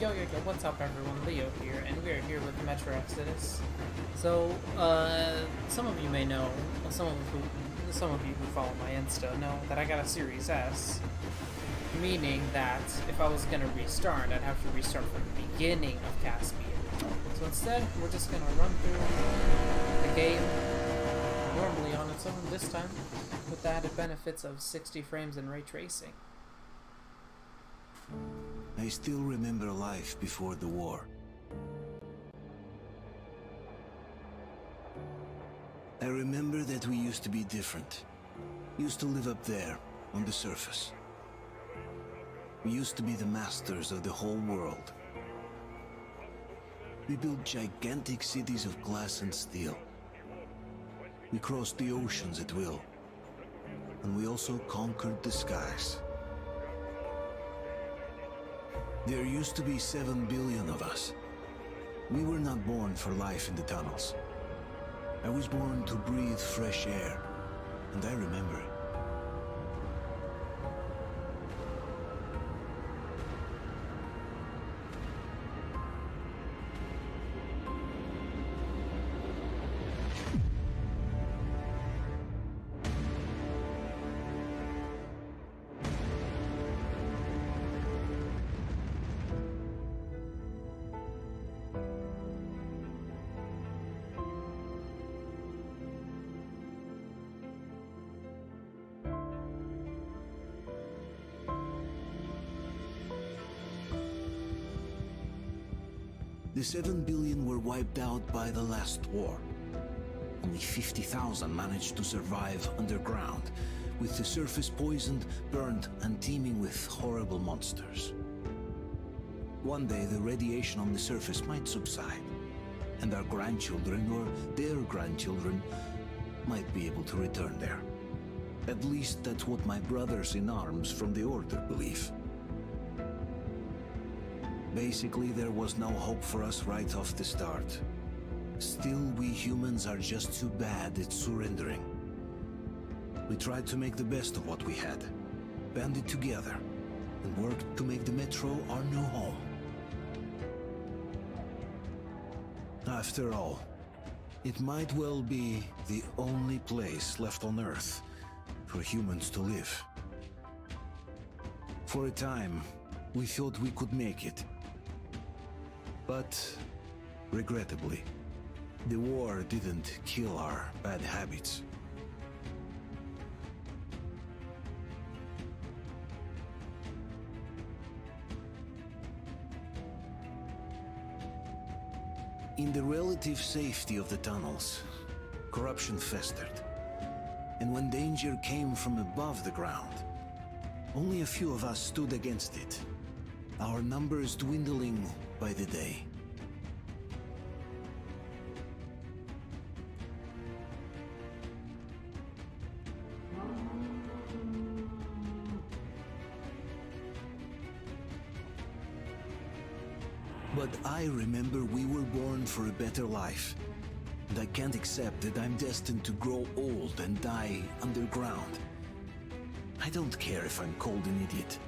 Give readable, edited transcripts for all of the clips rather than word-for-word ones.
What's up everyone, Leo here, and we are here with Metro Exodus. So, some of you may know, some of you who follow my Insta know that I got a Series S, meaning that if I was gonna restart, I'd have to restart from the beginning of Caspian. So instead, we're just gonna run through the game normally on its own this time, with the added benefits of 60 frames and ray tracing. I still remember life before the war. I remember that we used to be different. Used to live up there, on the surface. We used to be the masters of the whole world. We built gigantic cities of glass and steel. We crossed the oceans at will. And we also conquered the skies. There used to be 7 billion of us. We were not born for life in the tunnels. I was born to breathe fresh air, and I remember it. The 7 billion were wiped out by the last war. Only 50,000 managed to survive underground, with the surface poisoned, burned, and teeming with horrible monsters. One day the radiation on the surface might subside, and our grandchildren or their grandchildren might be able to return there. At least that's what my brothers in arms from the Order believe. Basically, there was no hope for us right off the start. Still, we humans are just too bad at surrendering. We tried to make the best of what we had, banded together, and worked to make the Metro our new home. After all, it might well be the only place left on Earth for humans to live. For a time, we thought we could make it. But, regrettably, the war didn't kill our bad habits. In the relative safety of the tunnels, corruption festered. And when danger came from above the ground, only a few of us stood against it, our numbers dwindling by the day. But I remember we were born for a better life, and I can't accept that I'm destined to grow old and die underground. I don't care if I'm called an idiot.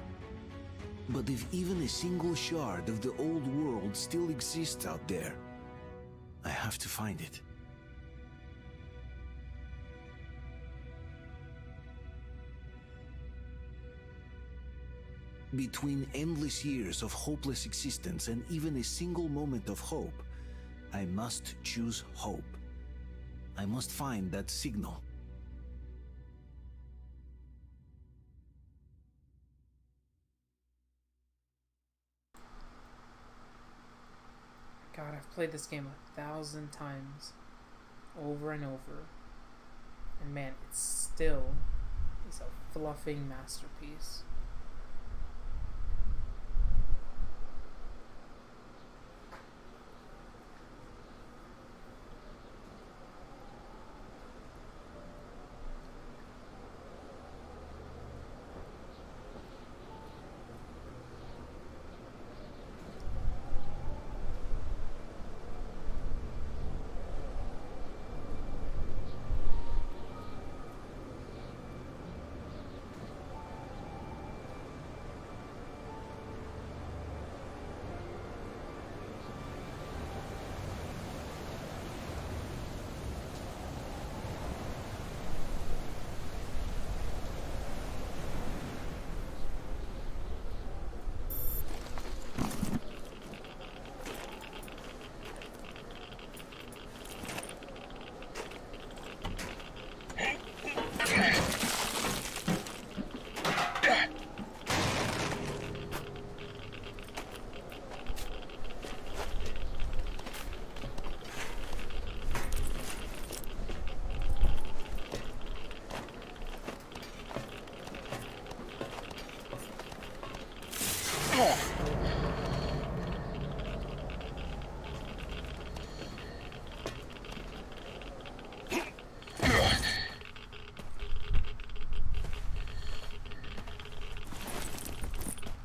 But if even a single shard of the old world still exists out there, I have to find it. Between endless years of hopeless existence and even a single moment of hope, I must choose hope. I must find that signal. God, I've played this game 1,000 times, over and over, and man, it still is a fluffing masterpiece.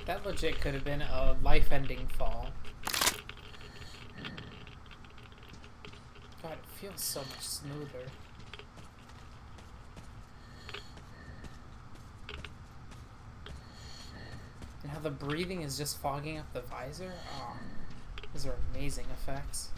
That legit could have been a life-ending fall. God, it feels so much smoother. And how the breathing is just fogging up the visor? Oh, those are amazing effects.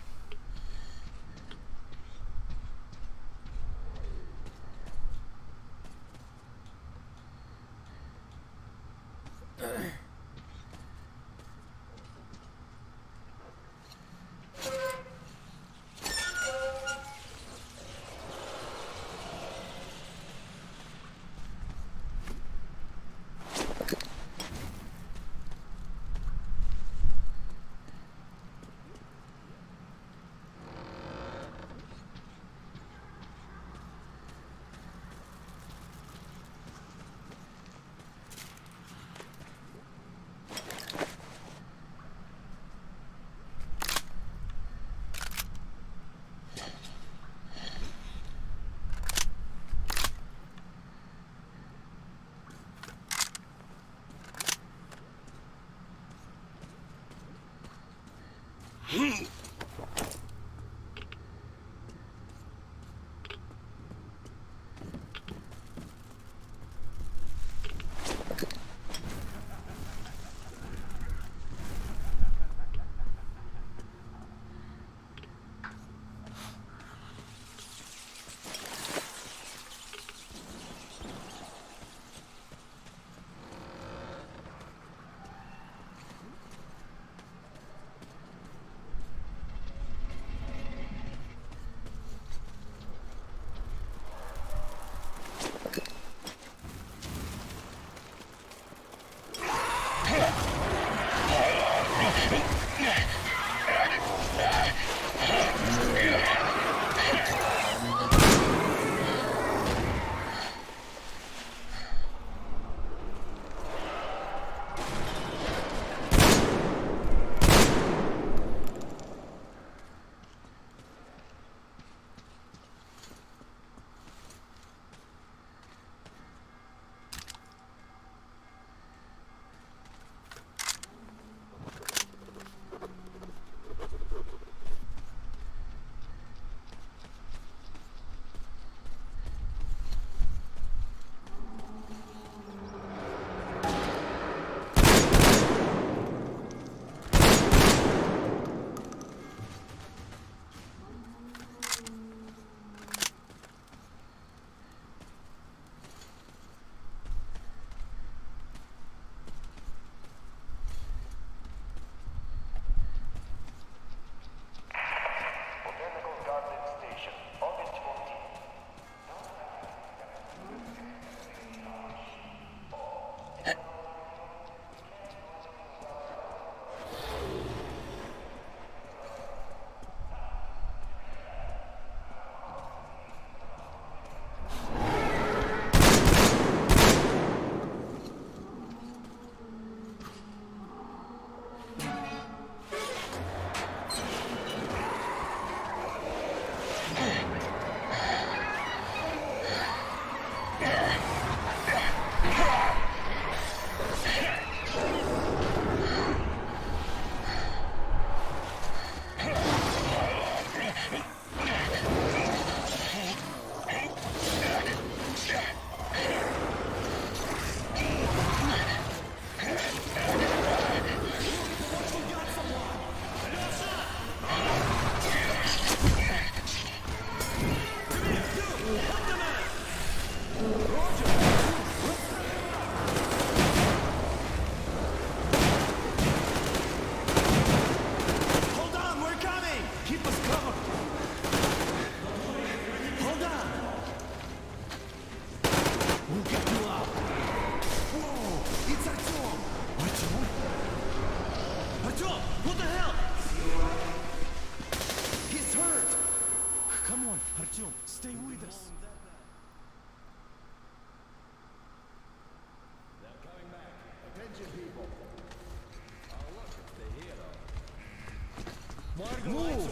Move!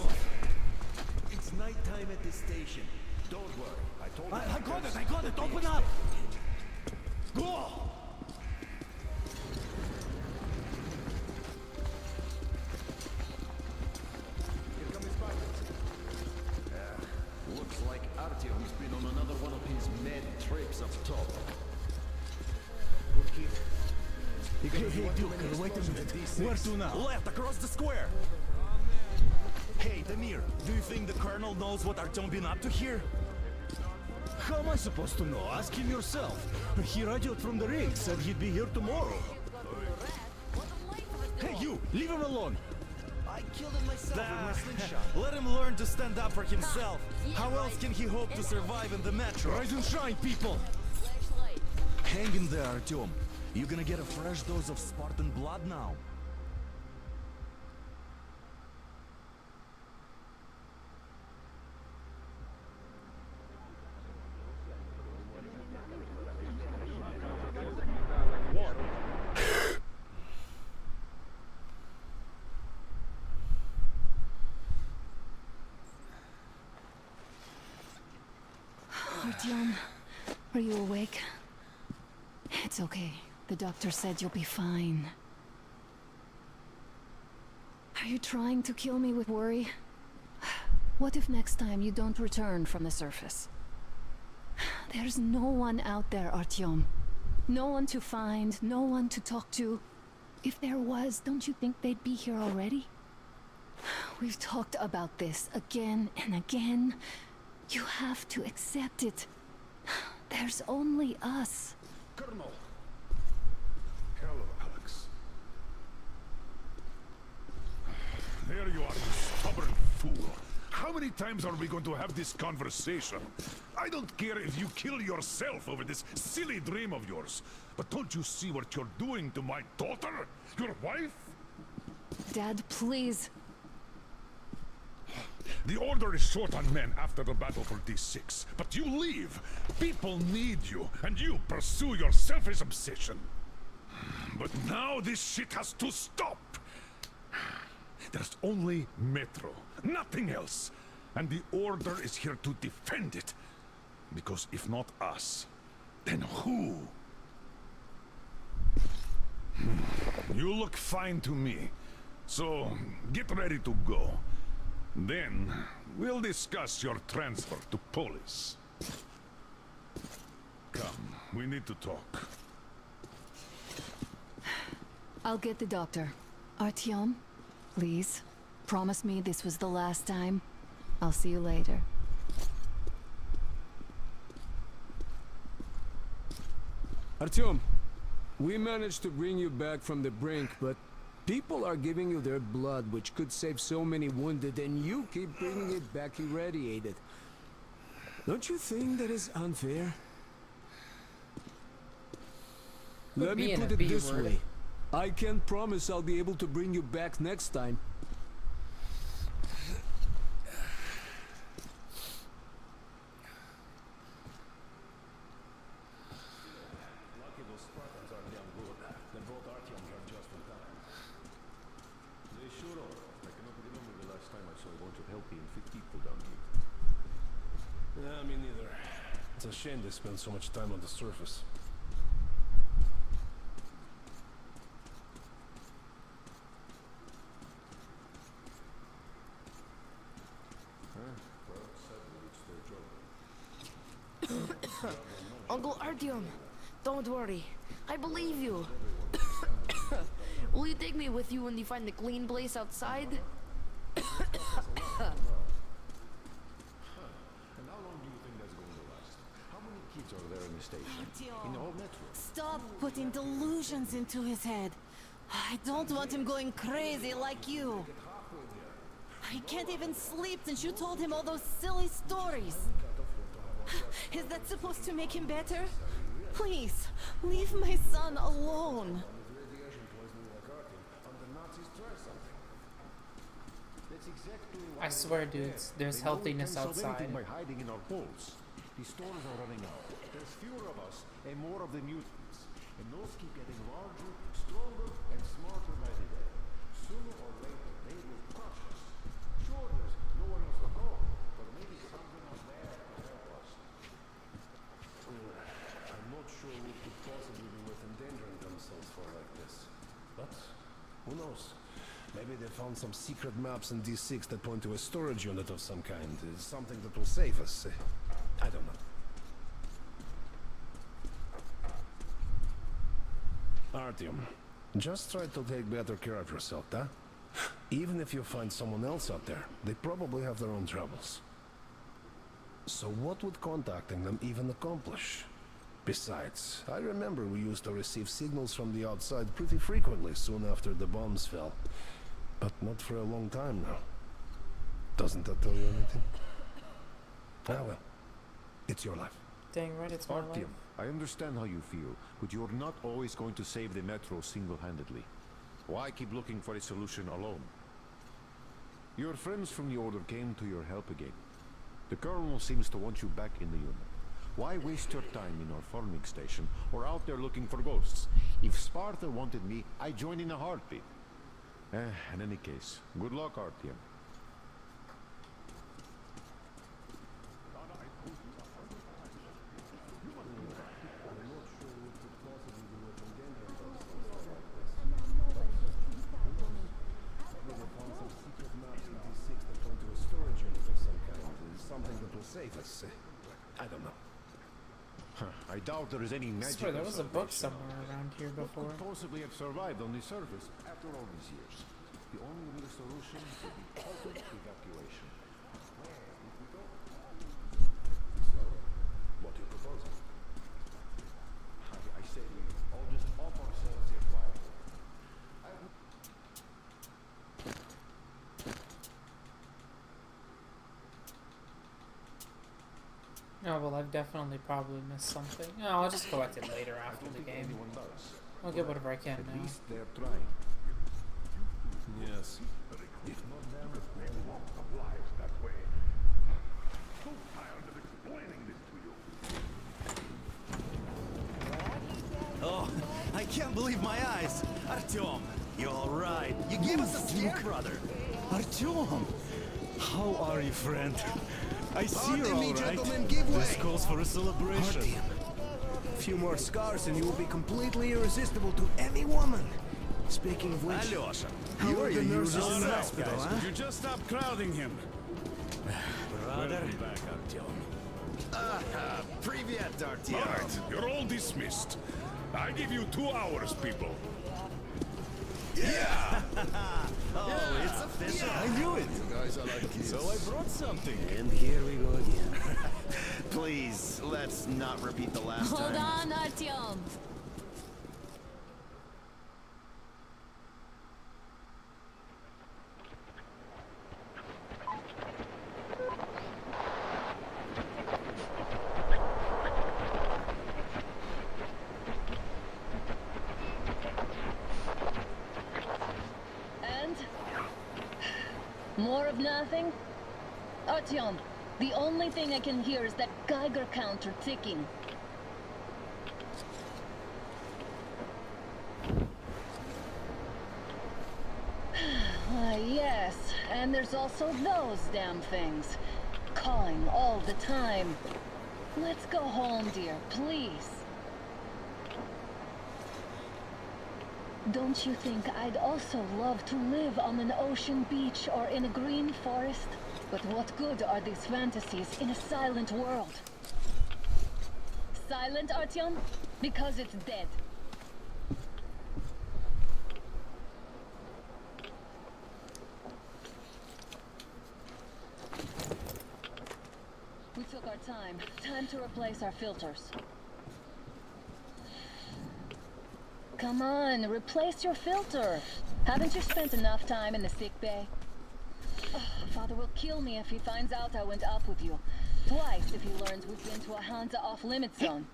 It's nighttime at this station. Don't worry. I told you. I got it! Open up! Go! Here comes Spartans. Looks like Artyom's been on another one of his mad trips up top. Hey, Duke, wait a minute. Where to now? Left, across the square. Hey, Damir, do you think the Colonel knows what Artyom been up to here? How am I supposed to know? Ask him yourself. He radioed from the rig, said he'd be here tomorrow. Hey, you! Leave him alone! I killed him myself with my slingshot. Let him learn to stand up for himself. How else can he hope to survive in the metro? Rise and shine, people! Hang in there, Artyom. You're gonna get a fresh dose of Spartan blood now. Artyom, are you awake? It's okay. The doctor said you'll be fine. Are you trying to kill me with worry? What if next time you don't return from the surface? There's no one out there, Artyom. No one to find, no one to talk to. If there was, don't you think they'd be here already? We've talked about this again and again. You have to accept it. There's only us. Colonel. Hello, Alex. There you are, you stubborn fool. How many times are we going to have this conversation? I don't care if you kill yourself over this silly dream of yours. But don't you see what you're doing to my daughter? Your wife? Dad, please. The Order is short on men after the battle for D6. But you leave. People need you, and you pursue your selfish obsession. But now this shit has to stop. There's only Metro, nothing else. And the Order is here to defend it. Because if not us, then who? You look fine to me. So, get ready to go. Then, we'll discuss your transfer to Polis. Come, we need to talk. I'll get the doctor. Artyom, please, promise me this was the last time. I'll see you later. Artyom, we managed to bring you back from the brink, but people are giving you their blood, which could save so many wounded, and you keep bringing it back irradiated. Don't you think that is unfair? Let me put it this way. I can't promise I'll be able to bring you back next time. Lucky those Spartans are damn good. They brought Artyom here just in time. They sure are. I cannot remember the last time I saw a bunch of healthy and fit people down here. Yeah, me neither. It's a shame they spend so much time on the surface. Uncle Artyom, don't worry. I believe you. Will you take me with you when you find the clean place outside? And how long do you think that's going to last? How many kids are there in the station? In the whole metro? Stop putting delusions into his head. I don't want him going crazy like you. He can't even sleep since you told him all those silly stories. Is that supposed to make him better? Please, leave my son alone. I swear, dudes, there's healthiness outside. By hiding in our holes. The stores are running out. There's fewer of us and more of the mutants. And those keep getting larger, stronger, and smarter by the day. Sooner or later, they will crush us. knows? Maybe they found some secret maps in D6 that point to a storage unit of some kind. Something that will save us. I don't know. Artyom, just try to take better care of yourself, huh? Even if you find someone else out there, they probably have their own troubles. So what would contacting them even accomplish? Besides, I remember we used to receive signals from the outside pretty frequently soon after the bombs fell. But not for a long time now. Doesn't that tell you anything? Ah well, it's your life. Dang right, it's my life. Artyom, I understand how you feel, but you're not always going to save the Metro single-handedly. Why keep looking for a solution alone? Your friends from the Order came to your help again. The Colonel seems to want you back in the unit. Why waste your time in our farming station or out there looking for ghosts? If Sparta wanted me, I'd join in a heartbeat. In any case, good luck, Artyom. Something that will save us. I don't know. I doubt there is any I magic. swear there or was a book salvation. somewhere around here What before. could possibly have survived on the surface after all these years? The only real solution would be total evacuation. So, what do you propose? I say we all just off ourselves here quietly. Oh, well, I've definitely probably missed something. No, I'll just collect it later after the game. Anyone does. I'll get whatever I can At now. least they're trying. Yes. If not them, they won't have lives that way. So tired of explaining this to you. Oh, I can't believe my eyes. Artyom, you all right? You gave us a scare, brother. Artyom, how are you, friend? I see you're all right. This calls for a celebration. Artyom. A few more scars and you will be completely irresistible to any woman. Speaking of which, Alyosha, how you are are the nurses usual in the self, hospital, guys. huh? Could you just stop crowding him? Brother. Back, Artyom. Привет, All Artyom. right, you're all dismissed. I give you 2 hours, people. Yeah! Oh, it's official. I knew it. You guys are like kids. So I brought something. And here we go again. Please, let's not repeat the last Hold time. on, Artyom. And? More of nothing? Artyom, the only thing I can hear is that Geiger counter ticking. Yes, and there's also those damn things. Calling all the time. Let's go home, dear, please. Don't you think I'd also love to live on an ocean beach or in a green forest? But what good are these fantasies in a silent world? Silent, Artyom? Because it's dead. We took our time. Time to replace our filters. Come on, replace your filter. Haven't you spent enough time in the sick bay? Oh, Father will kill me if he finds out I went up with you. Twice if he learns we've been to a Hansa off-limit zone.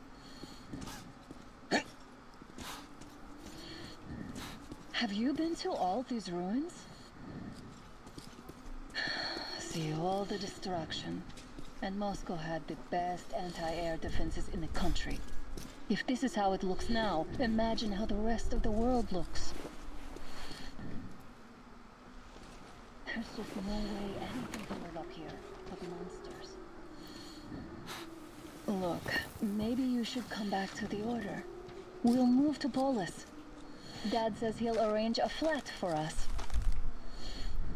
Have you been to all these ruins? See all the destruction. And Moscow had the best anti-air defenses in the country. If this is how it looks now, imagine how the rest of the world looks. There's just no way anything can live up here but monsters. Look, maybe you should come back to the Order. We'll move to Polis. Dad says he'll arrange a flat for us.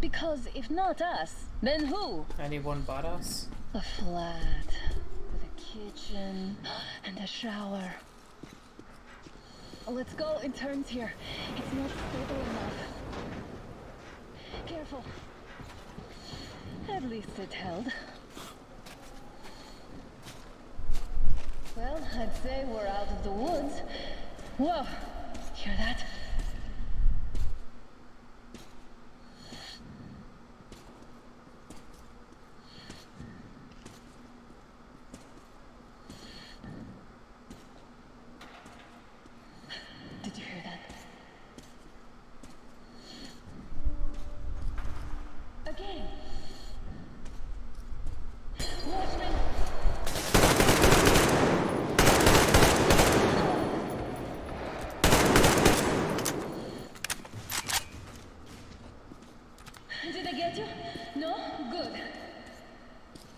Because if not us, then who? Anyone but us? A flat with a kitchen and a shower. Let's go in turns here. It's not stable enough. Careful. At least it held. Well, I'd say we're out of the woods. Whoa! Hear that? Did you hear that? Again! Watchmen! Did I get you? No? Good.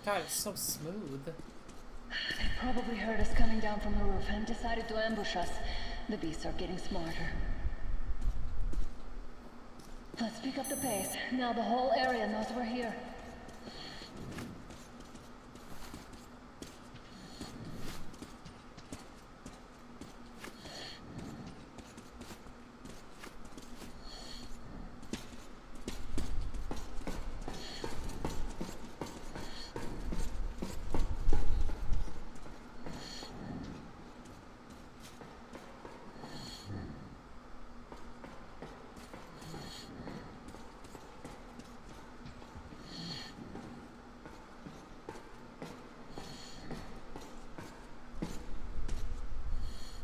God, it's so smooth. They probably heard us coming down from the roof and decided to ambush us. The beasts are getting smarter. Let's pick up the pace. Now the whole area knows we're here.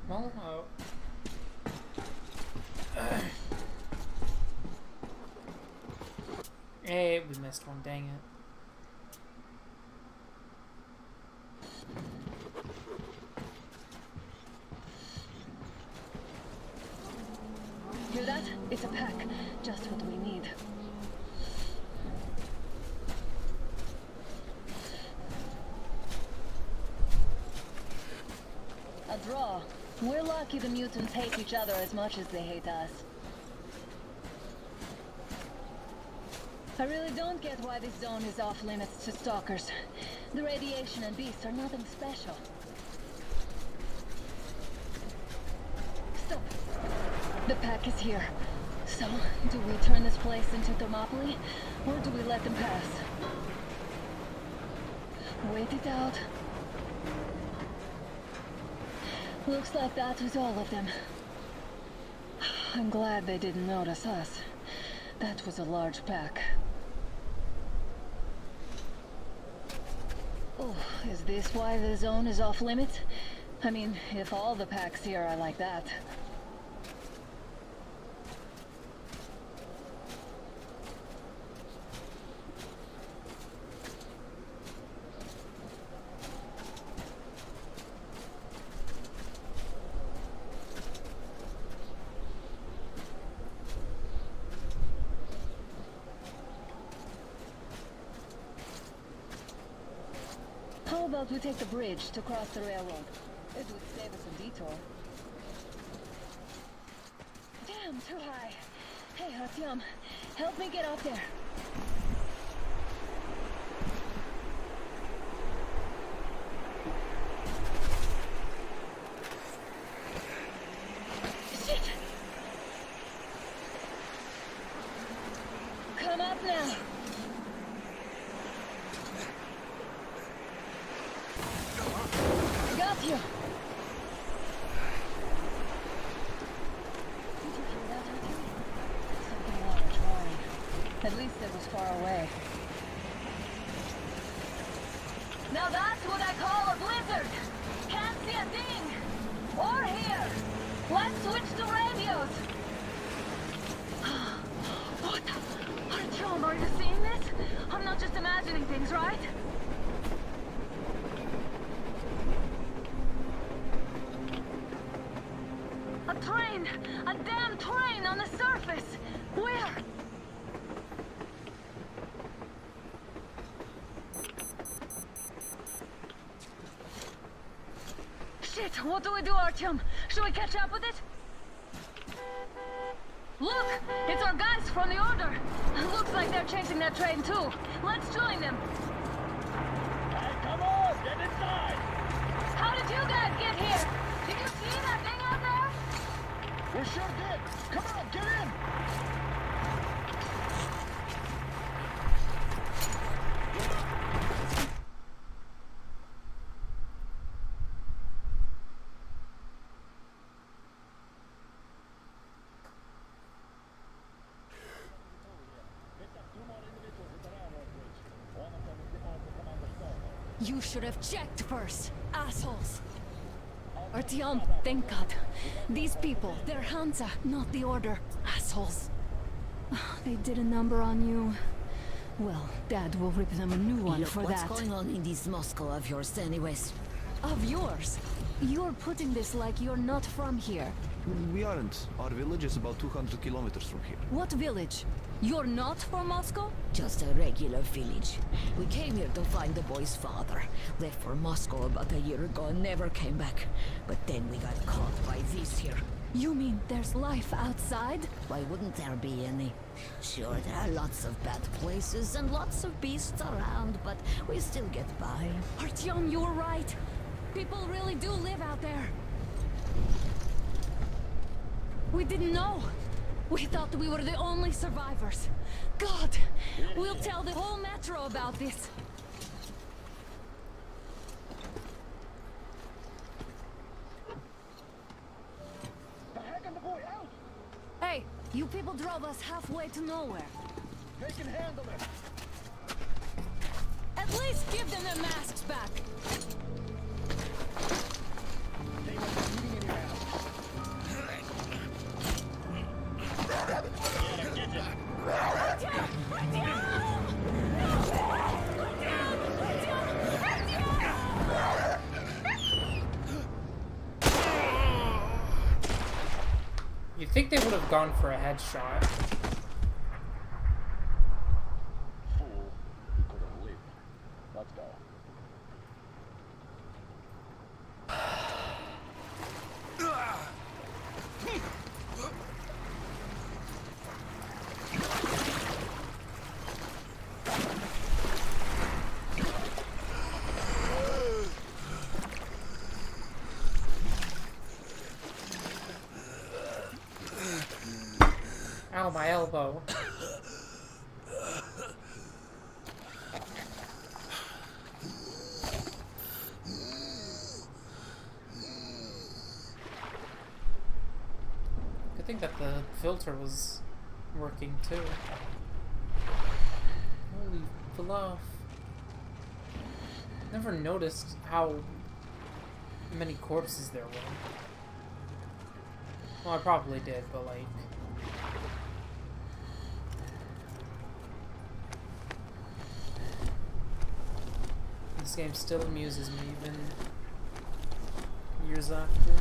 Well, hey, we missed one, dang it. Hear that? It's a pack. Just what we need. A draw. We're lucky the mutants hate each other as much as they hate us. I really don't get why this zone is off limits to stalkers. The radiation and beasts are nothing special. Stop! The pack is here. So, do we turn this place into Thermopylae, or do we let them pass? Wait it out. Looks like that was all of them. I'm glad they didn't notice us. That was a large pack. Oh, is this why the zone is off limits? I mean, if all the packs here are like that. How about we take the bridge to cross the railroad? It would save us a detour. Damn, too high. Hey, Artyom, help me get up there. Shit! Come up now. Got you! Did you hear that, Artyom? Something large roaring. At least it was far away. Now that's what I call a blizzard! Can't see a thing! Or hear! Let's switch to radios! What? Artyom, are you seeing this? I'm not just imagining things, right? A train! A damn train on the surface! Where? Shit! What do we do, Artyom? Should we catch up with it? Look! It's our guys from the Order! Looks like they're chasing that train too. Let's join them! Hey, come on! Get inside! How did you guys get here? Did you see that thing out there? We sure did! Come on, get in! You should have checked first, assholes. Artyom, thank God. These people, they're Hansa, not the Order. Assholes. They did a number on you. Well, Dad will rip them a new one Look, for what's that. going on in this Moscow of yours anyways? Of yours? You're putting this like you're not from here. We aren't. Our village is about 200 kilometers from here. What village? You're not from Moscow? Just a regular village. We came here to find the boy's father. Left for Moscow about a year ago and never came back. But then we got caught by this here. You mean there's life outside? Why wouldn't there be any? Sure, there are lots of bad places and lots of beasts around, but we still get by. Artyom, you're right. People really do live out there. We didn't know. We thought we were the only survivors. God, we'll tell the whole metro about this. Hey, you people drove us halfway to nowhere. They can handle it! At least give them their masks back. You'd think they would have gone for a headshot. Fool, you could have lived. Let's go. Ow, my elbow. Good thing that the filter was working too. Holy fluff. Never noticed how many corpses there were. Well, I probably did, but like... This game still amuses me even years after.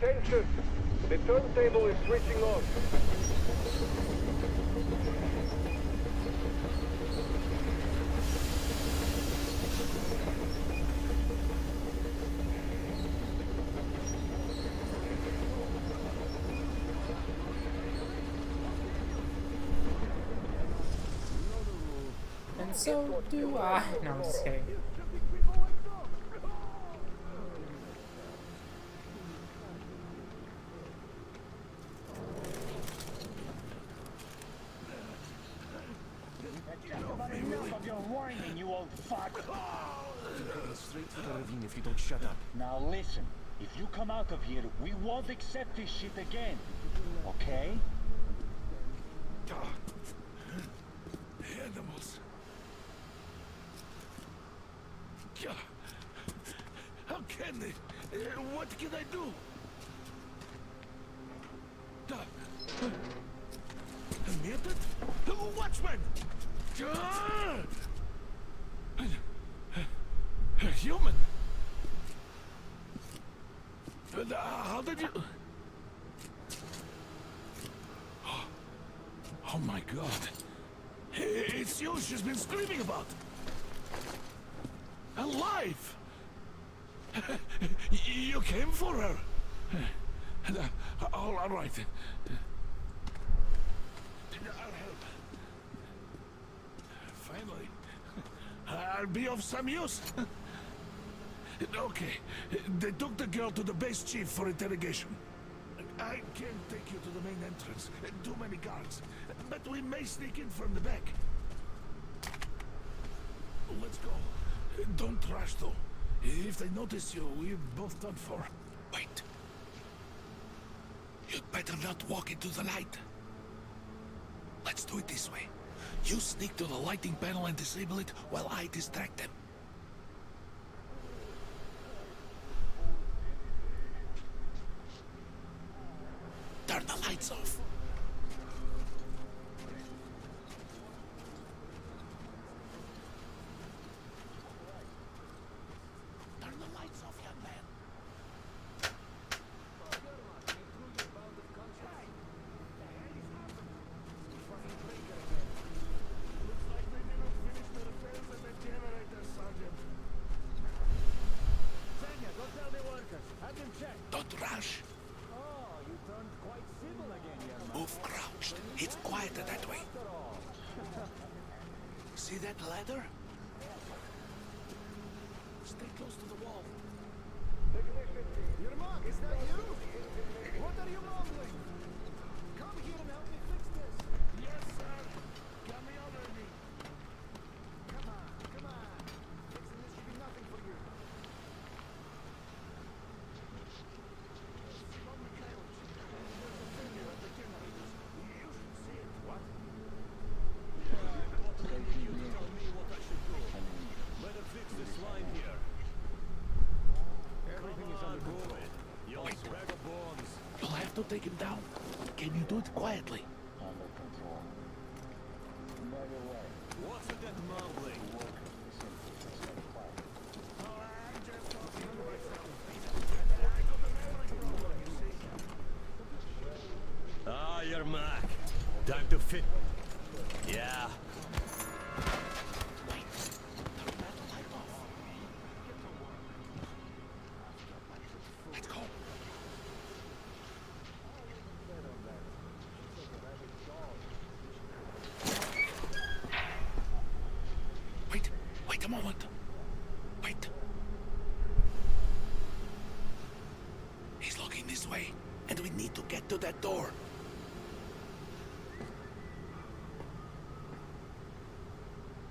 Attention! The turntable is switching on. And so do I. No, I'm just kidding. Straight to the ravine if you don't shut up. Now listen, if you come out of here, we won't accept this shit again. Okay? Animals. How can they? What can I do? Muted? Watchman! Human? How did you... Oh my god. It's you she's been screaming about. Alive! You came for her. All right. I'll help. Finally. I'll be of some use. Okay. They took the girl to the base chief for interrogation. I can't take you to the main entrance. Too many guards. But we may sneak in from the back. Let's go. Don't rush, though. If they notice you, we're both done for. Wait. You'd better not walk into the light. Let's do it this way. You sneak to the lighting panel and disable it while I distract them. Turn the lights off. Turn the lights off, young man. Don't rush. Move crouched. It's quieter that way. See that ladder? Stay close to the wall. Yermak, is that you? What are you mumbling? Come here and help me fix this. Yes, sir. Got me already. Come on, come on. Fixing this should be nothing for you. You'll have to take him down. Can you do it quietly? What's with that mumbling? Ah, Yermak. Time to fit. Yeah. Let's go. Wait a moment. Wait. He's looking this way, and we need to get to that door.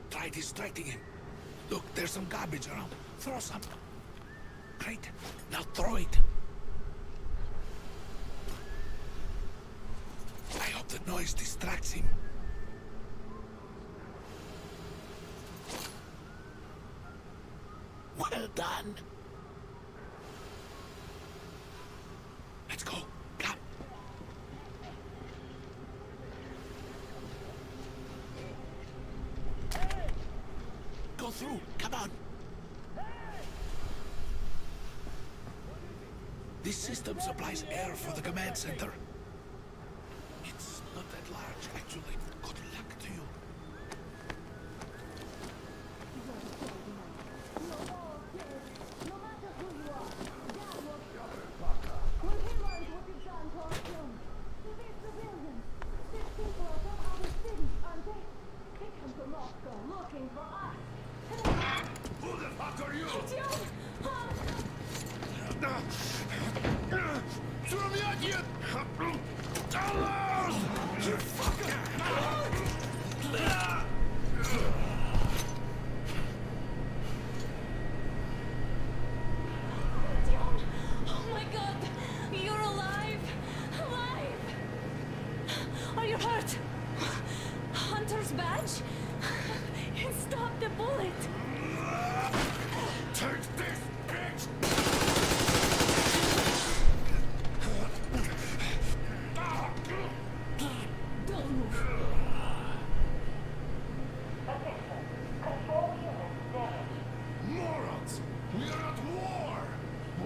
Try distracting him. Look, there's some garbage around. Throw some. Great. Now throw it. I hope the noise distracts him. Well done. Let's go. Come. Go through. Come on. This system supplies air for the command center. It's not that large, actually. Good luck to you. Who the fuck are you? Surviatje! Alles! You fucker! Oh my god! You're alive! Alive! Are you hurt? Hunter's badge? Stop the bullet! Take this, bitch! Don't move. Morons! We are at war!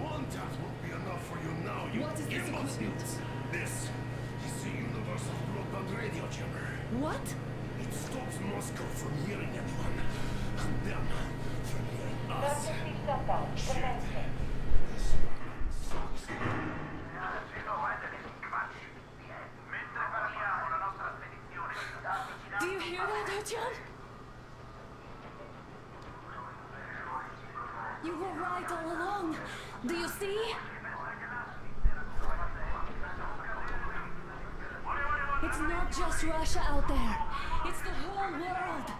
One task won't be enough for you now, you What is this imbeciles! equipment? This is the universal broadband radio jammer. What? It stops Moscow from hearing anyone, and them from hearing us. Shit. This sucks. Do you hear that, Artyom? You were right all along. Do you see? It's not just Russia out there. It's the whole world.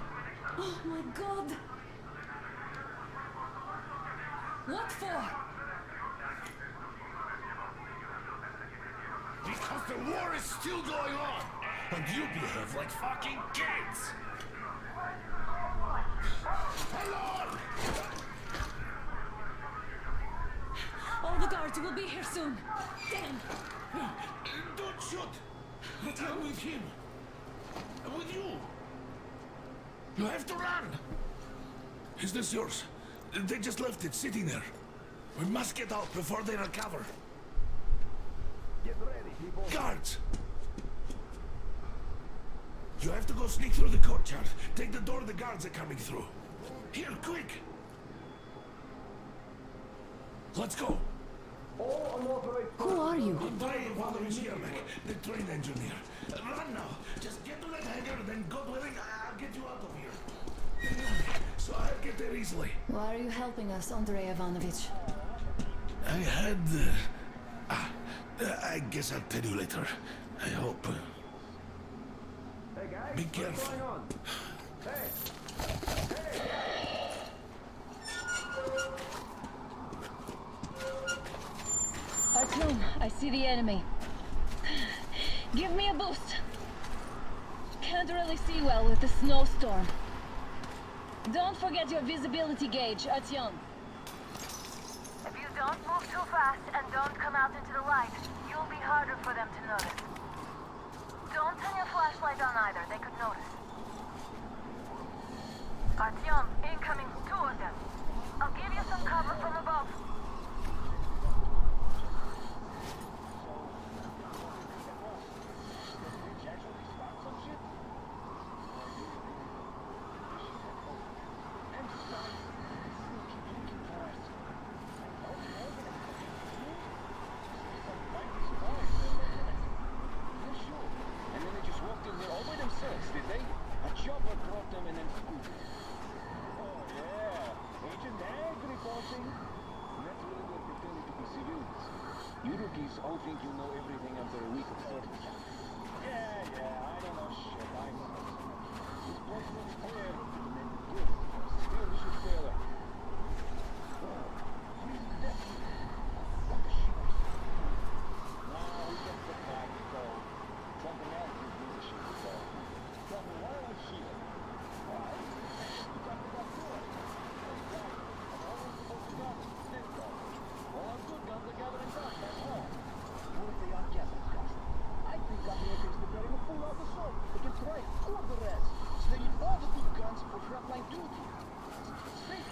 Oh my god. What for? Because the war is still going on, and you behave like fucking kids! Hello! All the guards will be here soon. Damn. Don't shoot! I'm with him. I'm with you. You have to run! Is this yours? They just left it sitting there. We must get out before they recover. Get ready, people. Guards! You have to go sneak through the courtyard. Take the door the guards are coming through. Here, quick! Let's go! Who are you? Andrei Ivanovich Yermak, the train engineer. Run now! Just get to that hangar, then God willing, I'll get you out of here. So I'll get there easily. Why are you helping us, Andrei Ivanovich? I had... I guess I'll tell you later. I hope. Hey guys, Be careful. what's going on? Artyom, I see the enemy. Give me a boost. Can't really see well with the snowstorm. Don't forget your visibility gauge, Artyom. If you don't move too fast and don't come out into the light, you'll be harder for them to notice. Don't turn your flashlight on either, they could notice. Artyom, incoming, 2 of them. I'll give you some cover from above. You rookies all think you know everything after a week of service. Yeah, I don't know shit, I know. This place looks clear. Good. Still, we should stay alert. Well, he's definitely... What the shit? Nah, we get the back, so... Something else is doing the shit, so... Tell me, why are we here? Why? You talked about doing. That's right. I'm always supposed to gather. Well, I'm good guns are gathering dust, that's all. What if they are gathering dust? I think AlphaRex is preparing a full-out assault against Reich or the rest. So they need all the good guns for frontline duty. Safe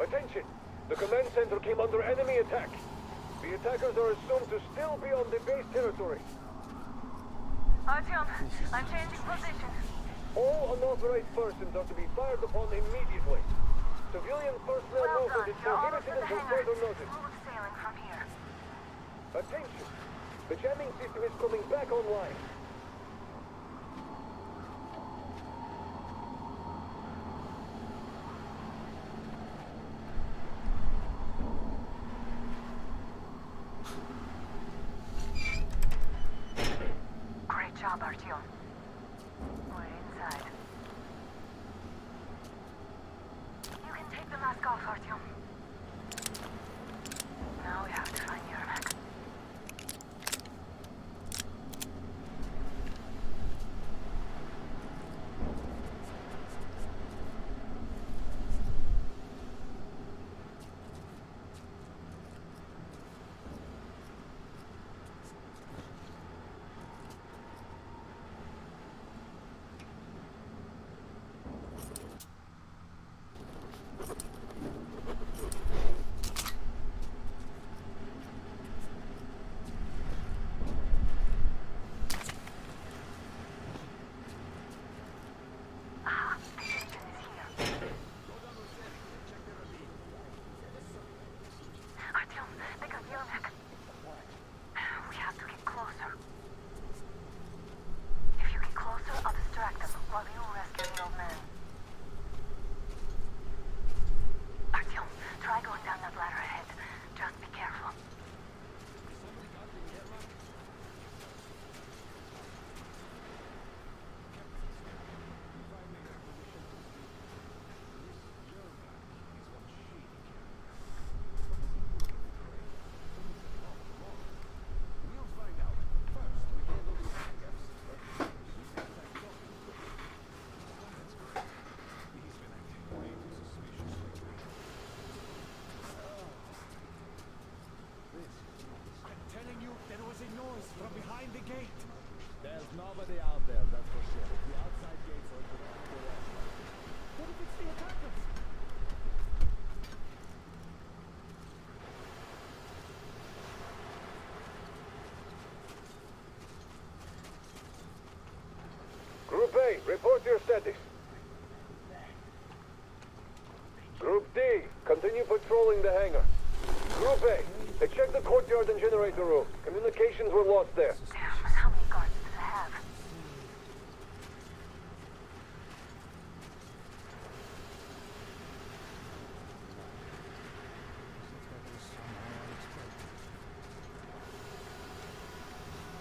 Attention! The command center came under enemy attack. The attackers are assumed to still be on the base territory. Artyom, I'm changing position. All unauthorized persons are to be fired upon immediately. Civilian personnel Well movement done. is You're almost prohibited at the until hangar. further notice. Smooth sailing from here. Attention! The jamming system is coming back online. Great job, Artyom. We're inside. You can take the mask off, Artyom. Now we have to find Yermak. Artyom, they got Yermak. We have to get closer. If you get closer, I'll distract them while you rescue the old man. Artyom, try going down that ladder ahead. Just be careful. Telling you, there was a noise from behind the gate. There's nobody out there, that's for sure. The outside gates are open. What if it's the attackers? Group A, report your status. Group D, continue patrolling the hangar. Group A, check the courtyard and generator room. Communications were lost there. Damn, and how many guards do they have?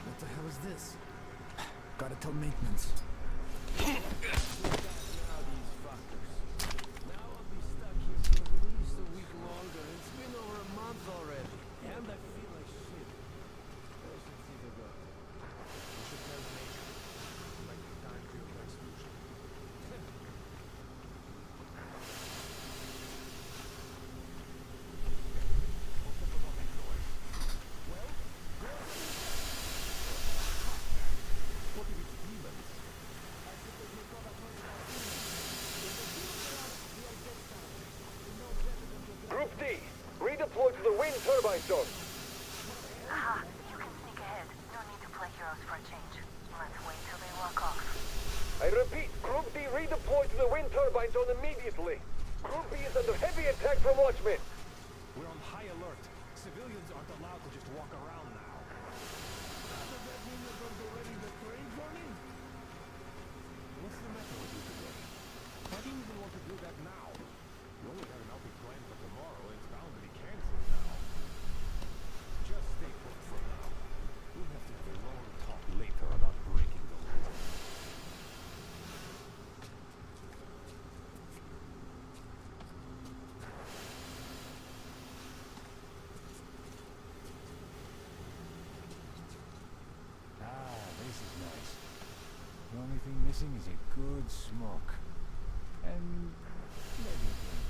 What the hell is this? Gotta tell maintenance. Now these fuckers. Now I'll be stuck here for at least a week longer. It's been over a month already. And I feel like shit. Where should Caesar go? We should tell the major. Like the time to your execution. What if it's demons? Group D, redeploy to the wind turbine zone. Aha, you can sneak ahead. No need to play heroes for a change. Let's wait till they walk off. I repeat, Group D redeploy to the wind turbine zone immediately. Group B is under heavy attack from Watchmen. We're on high alert. Civilians aren't allowed to just walk around now. Does that mean you're going to be ready the train for me? What's the matter with you today? Why do you even want to do that now? You only got an outfit planned for tomorrow, and it's bound to be canceled now. Just stay put for now. We'll have to have a long talk later about breaking the rules. This is nice. The only thing missing is a good smoke. And maybe a drink.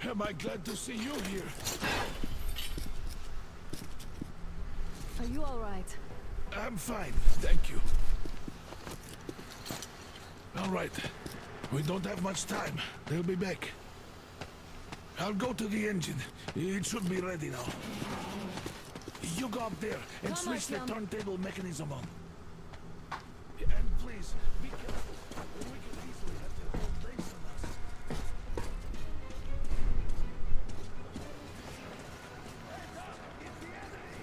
Am I glad to see you here? Are you all right? I'm fine, thank you. All right. We don't have much time. They'll be back. I'll go to the engine. It should be ready now. You go up there and Come on, switch the Sam. turntable mechanism on. And please, be careful. We could easily have their whole base on us.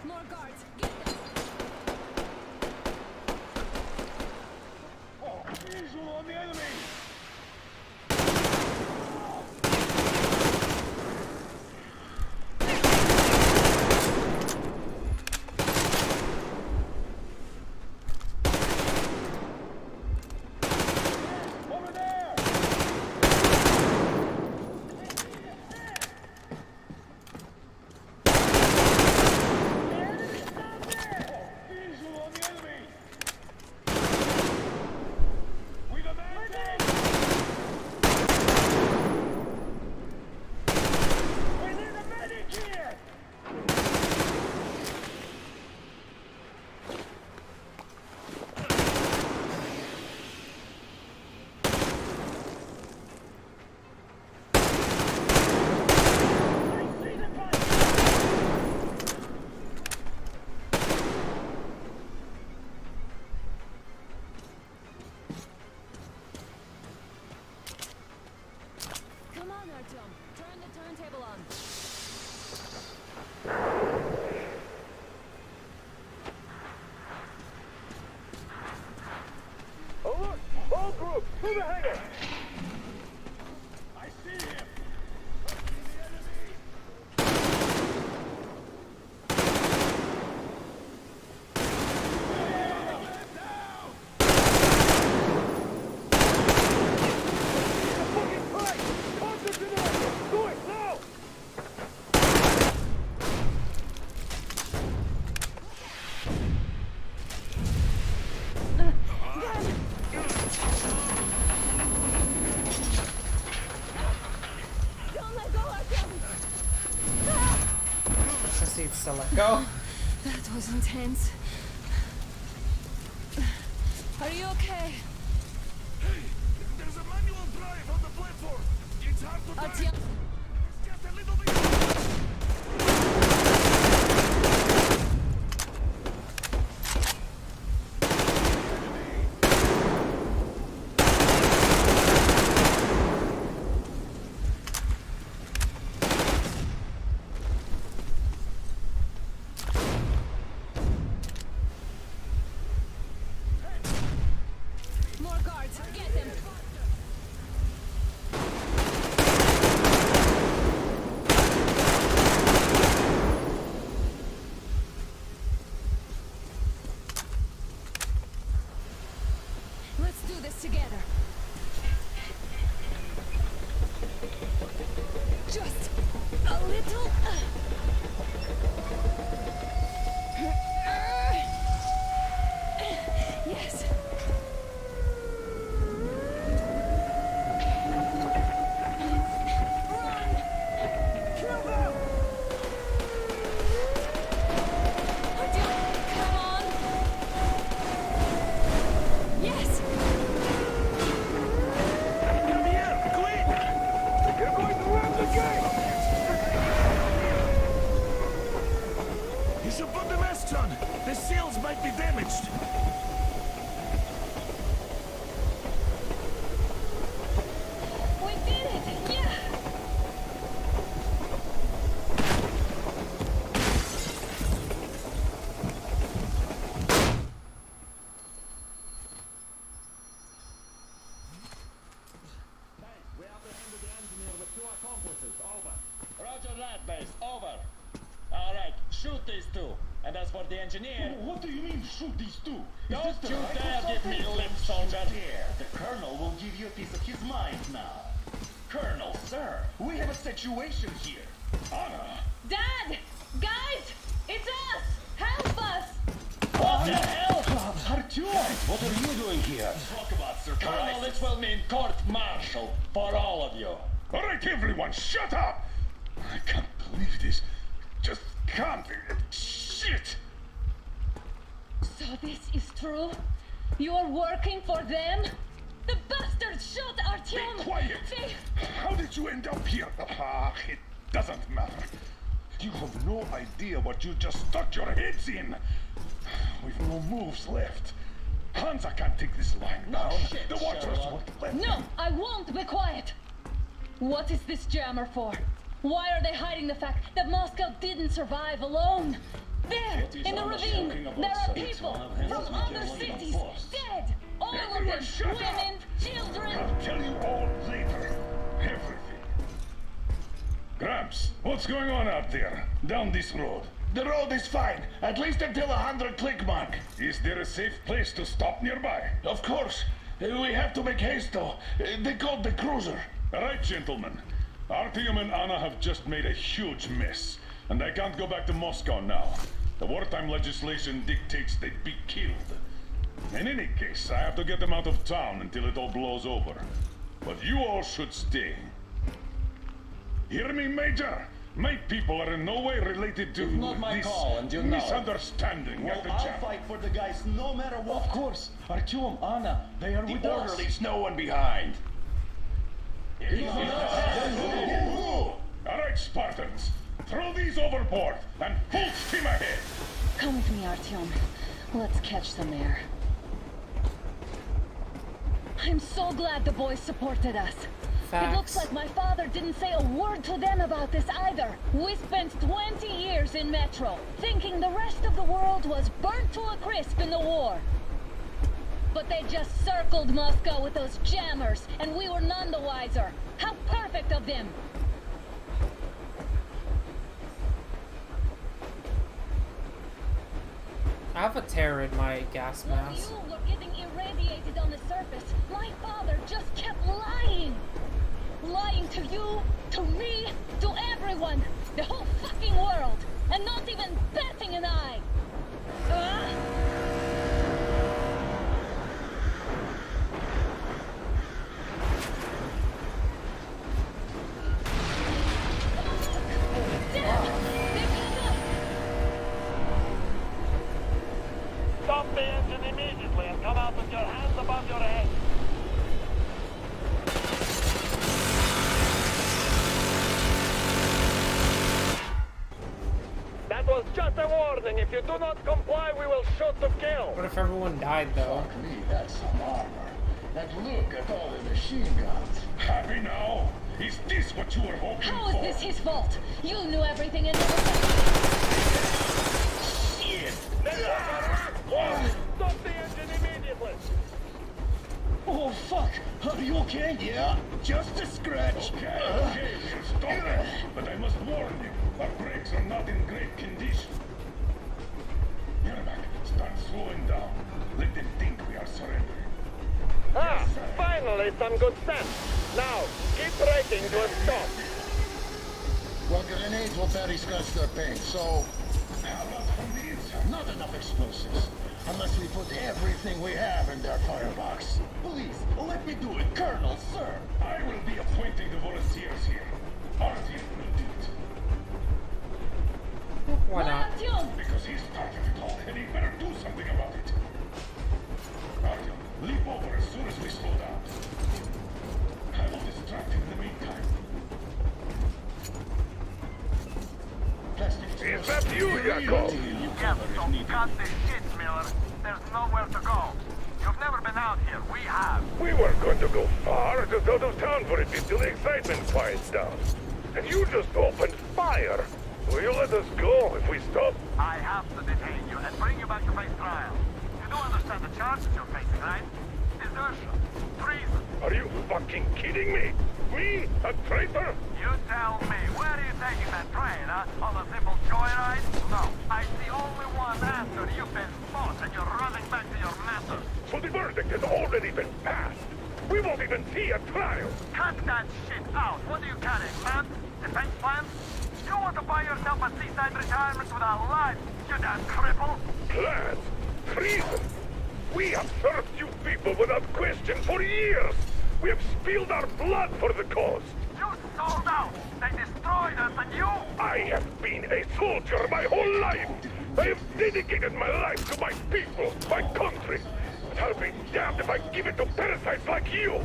More guards! Get them! Oh, visual on the enemy! Over there! Visual on the enemy! We demand it! We need a medic here! I see the punch! Come on, Artyom. Turn the turntable on. Alert! All groups, to the hangar! I see him! Fucking tight! Contact generator! Do it, now! Don't let go, Artyom! Just needs to let go. That was intense. Are you okay? Hey, there's a manual drive on the platform. It's hard to Artyom? Just a little bit. More guards! Get them! Let's do this together. Just a little. Yes. Run! Kill them! Artyom, come on! Yes! Come here, quick! You're going to ram the gate! You should put the masks on. The seals might be damaged. We did it! Yeah! We apprehended the engineer with 2 accomplices. Over. Roger that, base. Over. All right, shoot these 2. And as for the engineer... What do you mean, shoot these 2? Don't you dare give me lip, soldier! Dare. The Colonel will give you a piece of his mind now. Colonel, sir, we have a situation here. Honor. Dad! Guys! It's us! Help us! What the hell? Artyom, what are you doing here? Talk about Colonel, surprise. this will mean court-martial for all of you. All right, everyone, shut up! I can't believe this. Just can't. Shit! So this is true? You're working for them? The bastards shot Artyom! Be quiet! How did you end up here? Ah, it doesn't matter. You have no idea what you just stuck your heads in. We've no moves left. Hansa can't take this line down. The Watchers won't let No, them. I won't be quiet! What is this jammer for? Why are they hiding the fact that Moscow didn't survive alone? There, in the ravine, there are people from other cities, dead! All of them, women, children! I'll tell you all later. Everything. Gramps, what's going on out there, down this road? The road is fine, at least until 100 click mark. Is there a safe place to stop nearby? Of course. We have to make haste though. They called the cruiser. All right, gentlemen. Artyom and Anna have just made a huge mess, and they can't go back to Moscow now. The wartime legislation dictates they'd be killed. In any case, I have to get them out of town until it all blows over. But you all should stay. Hear me, Major? My people are in no way related to It's not my this call, and you know it. misunderstanding Well, at the I'll jam. fight for the guys no matter what. Of course. Artyom, Anna, they are The with order us. leaves no one behind. All right, Spartans. Throw these overboard and full steam ahead. Come with me, Artyom. Let's catch some air. I'm so glad the boys supported us. It looks like my father didn't say a word to them about this either. We spent 20 years in Metro, thinking the rest of the world was burnt to a crisp in the war. But they just circled Moscow with those jammers, and we were none the wiser. How perfect of them! I have a tear in my gas mask. While you were getting irradiated on the surface, my father just kept lying. Lying to you, to me, to everyone, the whole fucking world, and not even batting an eye. Stop the engine immediately and come out with your hands above your head. That was just a warning. If you do not comply, we will shoot to kill. What if everyone died, though? Fuck me, that's some armor. And look at all the machine guns. Happy now? Is this what you were hoping How for? is this his fault? You knew everything and never Shit! Stop the engine immediately. Oh, fuck! Are you okay? Yeah, just a scratch. Okay, stop it. But I must warn you, our brakes are not in great condition. Yermak, start slowing down. Let them think we are surrendering. Ah, finally some good sense. Now, keep braking to a stop. Well, grenades will barely scratch their paint, so... How about from the inside? Not enough explosives. Unless we put everything we have in their firebox. Please, let me do it, Colonel, sir. I will be appointing the volunteers here. Artyom will do it. Why not? Because he started it all, and he better do something about it. Artyom, leap over as soon as we slow down. I will distract him in the meantime. Is that you, Yakov? Yes, so cut the shit, Miller. There's nowhere to go. You've never been out here. We have. We weren't going to go far, just out of town for a bit till the excitement quiets down. And you just opened fire. Will you let us go if we stop? I have to detain you and bring you back to face trial. You do understand the charges you're facing, right? Desertion. Treason. Are you fucking kidding me? Me? A traitor? You tell me, where are you taking that train, huh? On a simple joyride? No, I see only one answer. You've been fought and you're running back to your masters. So the verdict has already been passed. We won't even see a trial. Cut that shit out. What are you carrying, man? Defense plans? You want to buy yourself a seaside retirement with a life, you damn cripple? Plans? Treason? We have served you people without question for years. We have spilled our blood for the cause. You sold out. They destroyed us and you... I have been a soldier my whole life. I have dedicated my life to my people, my country. But I'll be damned if I give it to parasites like you.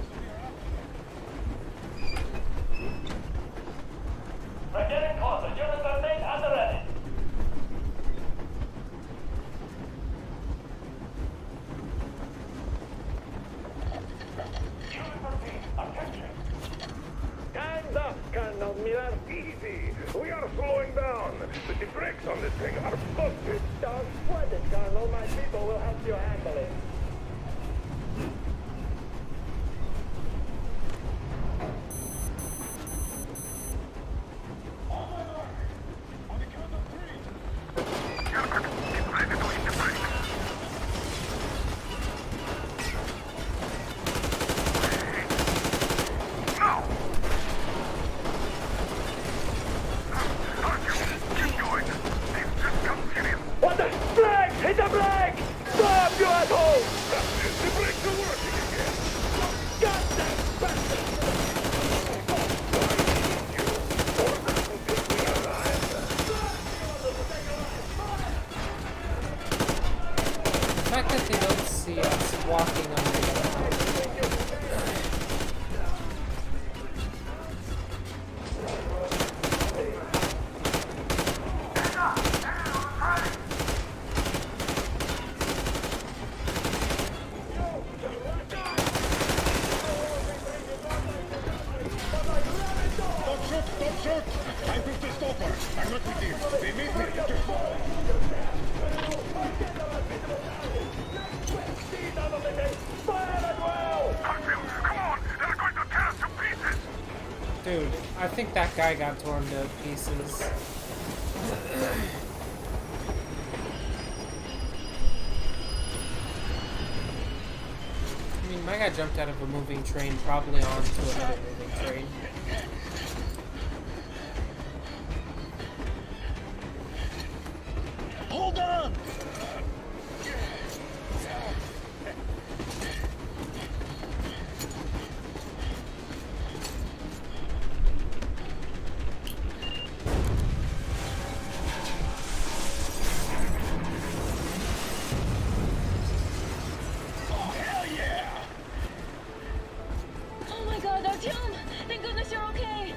Lieutenant Carter, units are made and ready. Hands up, Colonel Miller. Easy. We are slowing down. The brakes on this thing are busted. Don't sweat it, Colonel. My people will help you handle it. What the? Brake! Hit the brake! Stop, you asshole! The brakes are working again. Goddamn bastard! The fact that they don't see us walking under the Don't shoot! I'm with the stopper. I'm not with you. They made me Dude, I think that guy got torn to pieces. I mean, my guy jumped out of a moving train, probably onto another moving train. Hold on! Oh my god, Artyom! Thank goodness you're okay!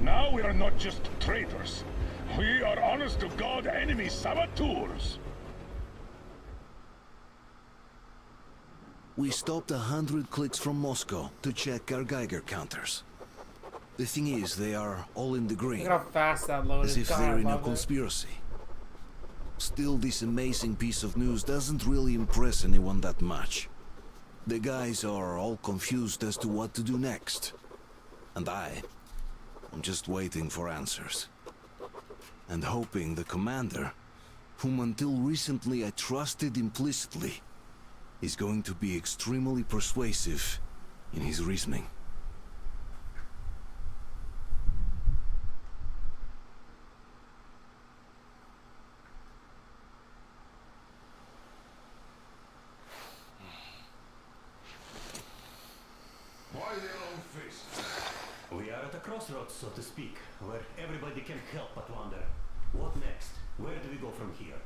Now we are not just traitors. We are honest to God enemy saboteurs. We stopped 100 clicks from Moscow to check our Geiger counters. The thing is, they are all in the green. Look at how fast that loaded. As if God, they're I in a love it. conspiracy. Still, this amazing piece of news doesn't really impress anyone that much. The guys are all confused as to what to do next. And I'm just waiting for answers. And hoping the commander, whom until recently I trusted implicitly, is going to be extremely persuasive in his reasoning. Why their own face? We are at a crossroads, so to speak, where everybody can help but wonder. What next? Where do we go from here?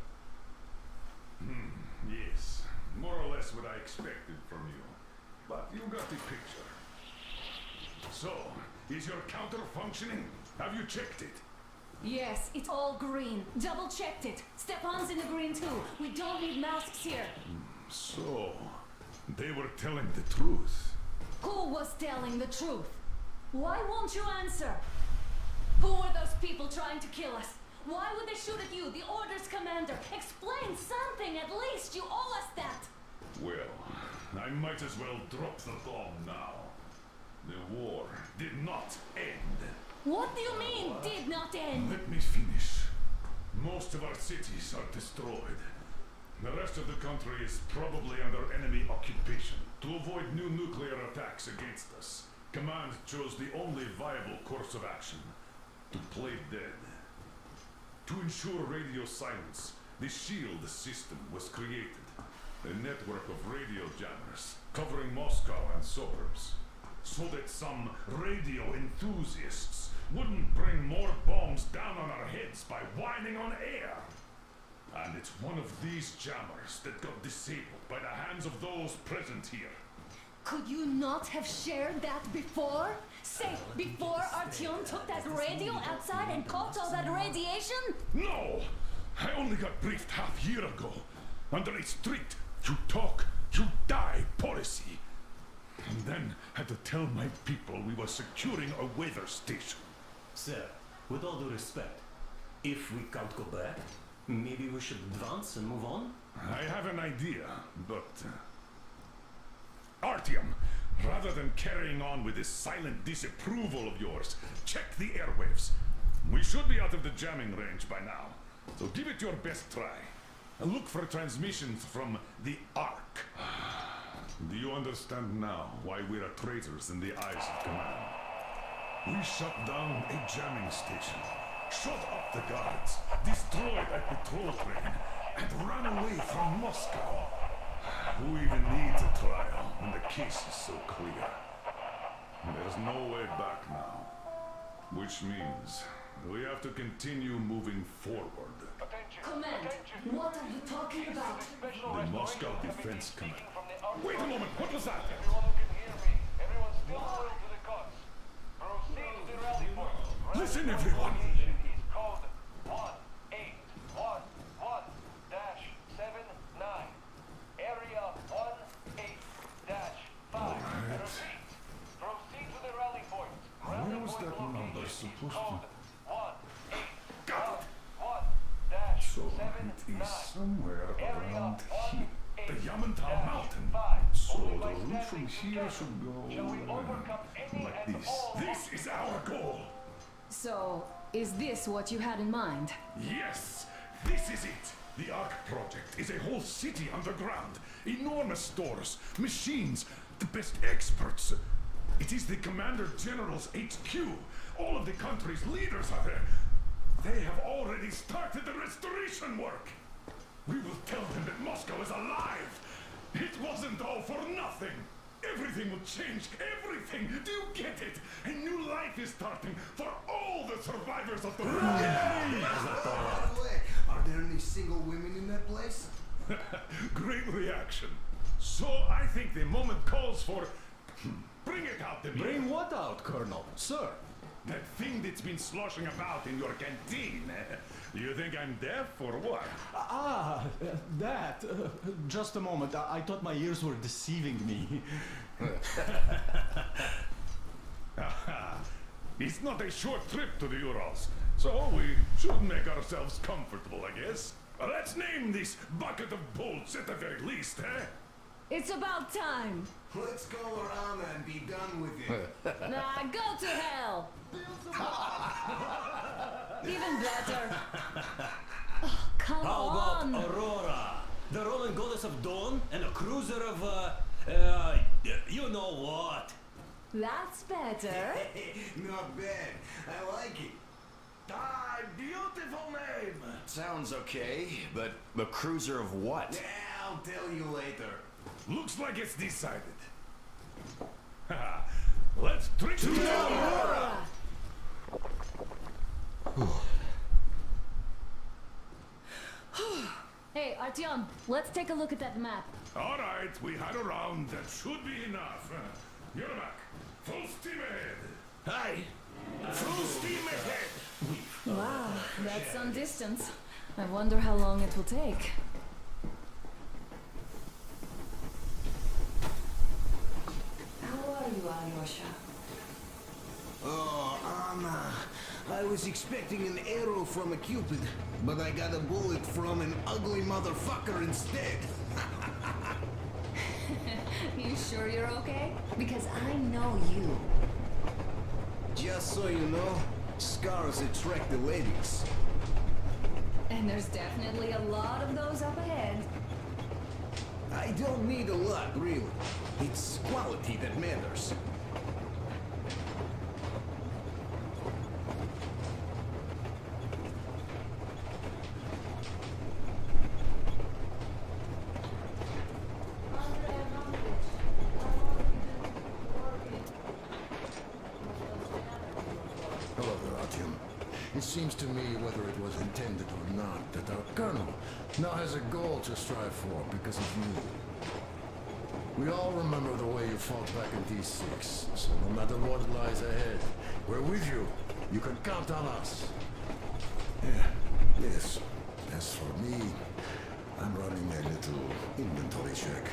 Yes. More or less what I expected from you. But you got the picture. So, is your counter functioning? Have you checked it? Yes, it's all green. Double checked it. Stefan's in the green too. We don't need masks here. So, they were telling the truth. Who was telling the truth? Why won't you answer? Who were those people trying to kill us? Why would they shoot at you, the Order's commander? Explain something at least. You owe us that. Well, I might as well drop the bomb now. The war did not end. What do you mean, did not end? Let me finish. Most of our cities are destroyed. The rest of the country is probably under enemy occupation. To avoid new nuclear attacks against us, Command chose the only viable course of action: to play dead. To ensure radio silence, the SHIELD system was created. A network of radio jammers covering Moscow and suburbs. So that some radio enthusiasts wouldn't bring more bombs down on our heads by whining on air. And it's one of these jammers that got disabled by the hands of those present here. Could you not have shared that before? Say, before Artyom took that radio outside and caught all that radiation? No! I only got briefed half year ago. Under a strict, you talk, you die policy. And then had to tell my people we were securing a weather station. Sir, with all due respect, if we can't go back, maybe we should advance and move on? I have an idea, but... Artyom, rather than carrying on with this silent disapproval of yours, check the airwaves. We should be out of the jamming range by now, so give it your best try. And look for transmissions from the Ark. Do you understand now why we are traitors in the eyes of command? We shut down a jamming station, shut up the guards, destroyed a patrol train, and ran away from Moscow. Who even needs a trial when the case is so clear? There's no way back now. Which means we have to continue moving forward. Command, what are you talking about? The Moscow Defense Command. Wait a moment, what was that? Everyone who can hear me. Everyone still loyal to the cause. Proceed to the rally point. Listen, everyone. Is code 1811-79. Area 18-5. Repeat. Proceed to the rally point. Where was that number supposed to... So it is somewhere around here. The Yamantau Mountain. So the route from here should go like this. This is our goal. So, is this what you had in mind? Yes, this is it. The Ark project is a whole city underground. Enormous stores, machines, the best experts. It is the Commander General's HQ. All of the country's leaders are there. They have already started the restoration work. We will tell them that Moscow is alive. It wasn't all for nothing. Everything will change. Everything. Do you get it? A new life is starting for all the survivors of the war. By the way, are there any single women in that place? Great reaction. So I think the moment calls for... Bring it out, Demir. Bring what out, Colonel? Sir? That thing that's been sloshing about in your canteen. You think I'm deaf or what? That. Just a moment. I thought my ears were deceiving me. It's not a short trip to the Urals, so we should make ourselves comfortable, I guess. Let's name this bucket of bolts at the very least, eh? It's about time. Let's call her Anna and be done with it. Nah, go to hell. Even better. Oh, come How on. about Aurora? The rolling goddess of dawn and a cruiser of, you know what? That's better. Not bad. I like it. Ah, beautiful name. Sounds okay, but a cruiser of what? Yeah, I'll tell you later. Looks like it's decided. Let's drink to Aurora! Hey, Artyom, let's take a look at that map. All right, we had a round. That should be enough. You're back. Full steam ahead. Hi. Full steam ahead. Wow, that's some distance. I wonder how long it will take. How are you, Alyosha? Oh, Anna. I was expecting an arrow from a Cupid, but I got a bullet from an ugly motherfucker instead. You sure you're okay? Because I know you. Just so you know, scars attract the ladies. And there's definitely a lot of those up ahead. I don't need a lot, really. It's quality that matters. It seems to me, whether it was intended or not, that our colonel now has a goal to strive for because of you. We all remember the way you fought back in D6, so no matter what lies ahead, we're with you. You can count on us. Yes. As for me, I'm running a little inventory check.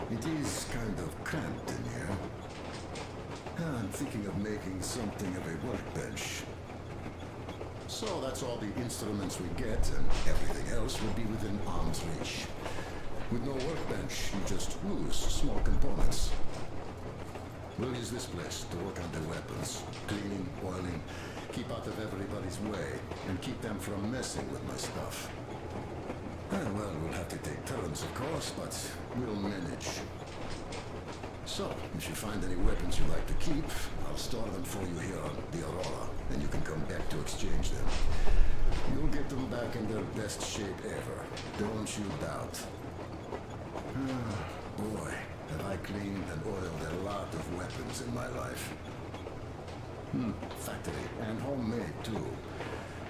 It is kind of cramped in here. I'm thinking of making something of a workbench. So that's all the instruments we get, and everything else will be within arm's reach. With no workbench, you just lose small components. We'll use this place to work on the weapons. Cleaning, oiling, keep out of everybody's way, and keep them from messing with my stuff. Well, we'll have to take turns, of course, but we'll manage. So, if you find any weapons you'd like to keep, I'll store them for you here on the Aurora, and you can come back to exchange them. You'll get them back in their best shape ever. Don't you doubt. Boy, have I cleaned and oiled a lot of weapons in my life. Factory and homemade, too.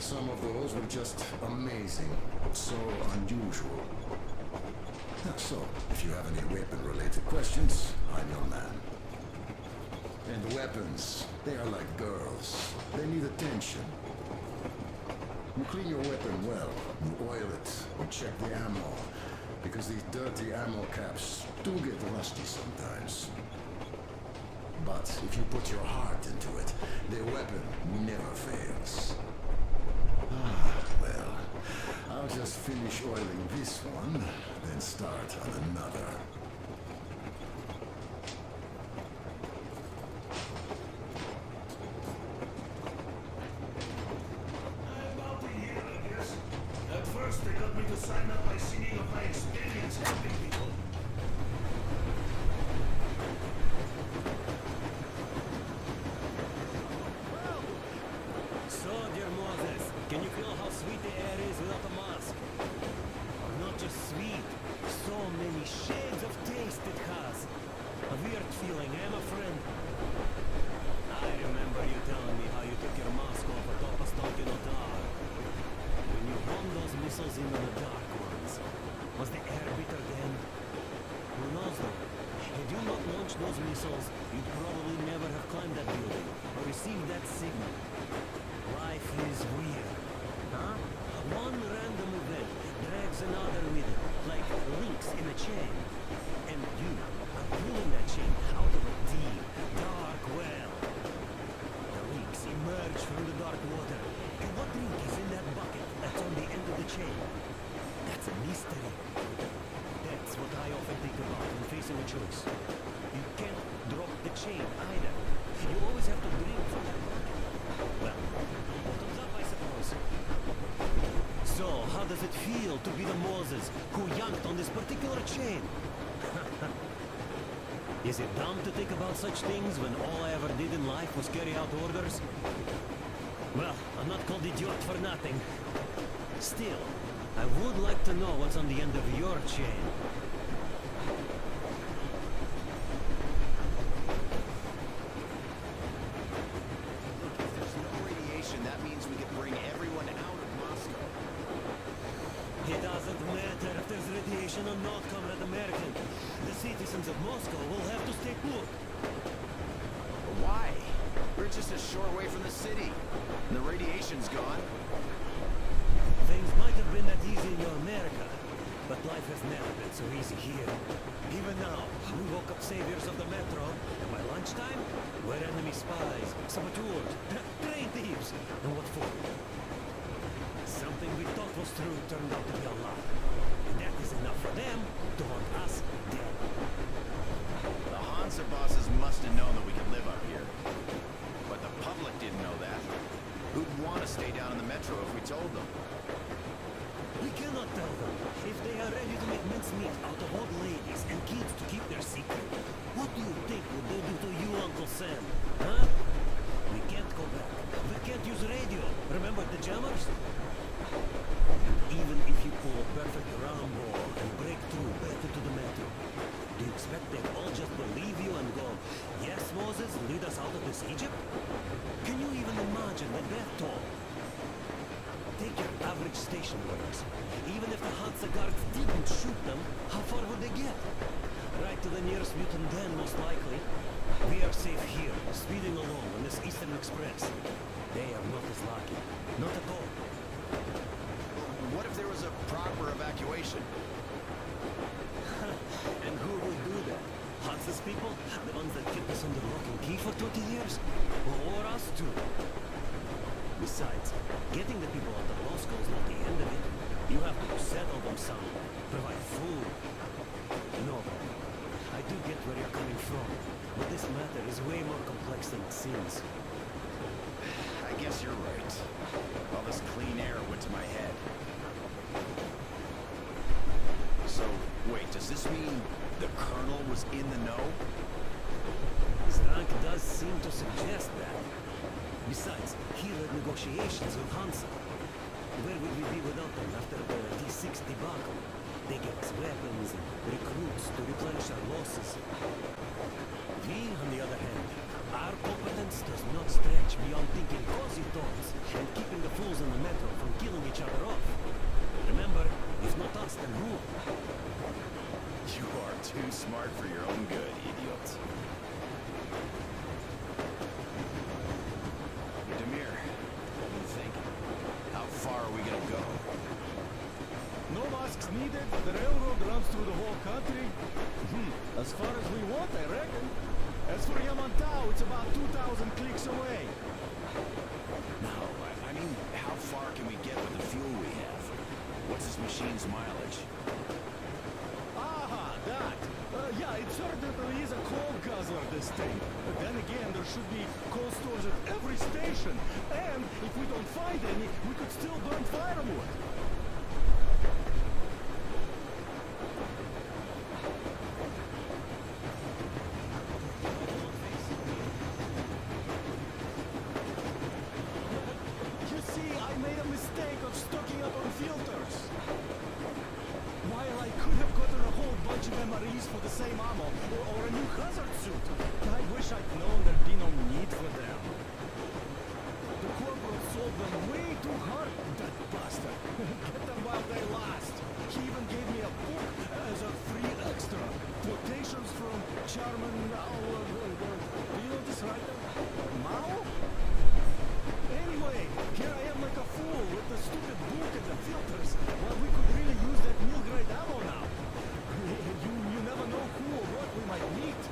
Some of those were just amazing. So unusual. So, if you have any weapon-related questions, I'm your man. And weapons, they are like girls. They need attention. You clean your weapon well, you oil it, you check the ammo, because these dirty ammo caps do get rusty sometimes. But if you put your heart into it, the weapon never fails. Well, I'll just finish oiling this one, then start on another. I'm about to hear, I guess. At first, they got me to sign up by singing of my experience helping people. So, dear Moses, can you feel how sweet the air is without a mask? Or not just sweet, so many shades of taste it has. A weird feeling, my friend. I remember you telling me how you took your mask off atop a stalking tower. When you bombed those missiles into the dark ones, was the air bitter then? Who knows though? Had you not launched those missiles, you'd probably never have climbed that building or received that signal. Life is weird, huh? One random event drags another with it, like links in a chain. And you are pulling that chain out of a deep, dark well. The links emerge from the dark water. And what link is in that bucket that's on the end of the chain? That's a mystery. That's what I often think about when facing a choice. You can't drop the chain either. You always have to drink from that bucket. Well, bottoms up, I suppose. So, how does it feel to be the Moses who yanked on this particular chain? Is it dumb to think about such things when all I ever did in life was carry out orders? Well, I'm not called idiot for nothing. Still, I would like to know what's on the end of your chain. That means we can bring everyone out of Moscow. It doesn't matter if there's radiation or not, Comrade American. The citizens of Moscow will have to stay put. Why? We're just a short way from the city. And the radiation's gone. Things might have been that easy in your America, but life has never been so easy here. Even now, we woke up saviors of the metro, and by lunchtime, we're enemy spies, saboteurs, train thieves, and what for? Something we thought was true turned out to be a lie. And that is enough for them to want us dead. The Hansa bosses must have known that we could live up here. But the public didn't know that. Who'd want to stay down in the metro if we told them? We cannot tell them. If they are ready to make mincemeat out of old ladies and kids to keep their secret, what do you think would they do to you, Uncle Sam? Huh? We can't go back. We can't use radio. Remember the jammers? Even if you pull a perfect round ball and break through back into the metro, do you expect they'll all just believe you and go, yes, Moses, lead us out of this Egypt? Can you even imagine the death toll. Take your average station workers. Even if the Hansa guards didn't shoot them, how far would they get? Right to the nearest mutant den, most likely. We are safe here, speeding along on this Eastern Express. They are not as lucky. Not at all. What if there was a proper evacuation? And who will do that? Hansa's people? The ones that kept us under lock and key for 20 years? Or us too? Besides, getting the people out of Moscow is not the end of it. You have to settle them some, provide food. No, I do get where you're coming from, but this matter is way more complex than it seems. I guess you're right. All this clean air went to my head. So, wait, does this mean the Colonel was in the know? His rank does seem to suggest that. Besides, he led negotiations with Hansa. Where would we be without them after the D6 debacle? They gave us weapons and recruits to replenish our losses. We, on the other hand, our competence does not stretch beyond thinking cozy thoughts and keeping the fools in the metro from killing each other off. Remember, if not us, then who? You are too smart for your own good, idiot. Demir, what do you think? How far are we gonna go? No masks needed. The railroad runs through the whole country. As far as we want, I reckon. As for Yamantau, it's about 2,000 clicks away. No, I mean, how far can we get with the fuel we have? What's this machine's mileage? Aha, that. Yeah, it certainly is a coal guzzler, this thing. But then again, there should be coal stores at every station. And if we don't find any, we could still burn firewood. You see, I made a mistake of stocking up on filters. While I could have gotten a whole bunch of MREs for the same ammo, or a new hazard suit, I wish I'd known there'd be no need for them. The corporal sold them way too hard, that bastard. Get them while they last. He even gave me a book as a free extra. Quotations from Chairman do you know this writer? Mao? Anyway, here I am like a fool with the stupid book and the filters, while we could really use that meal-grade ammo now. You never know who or what we might meet.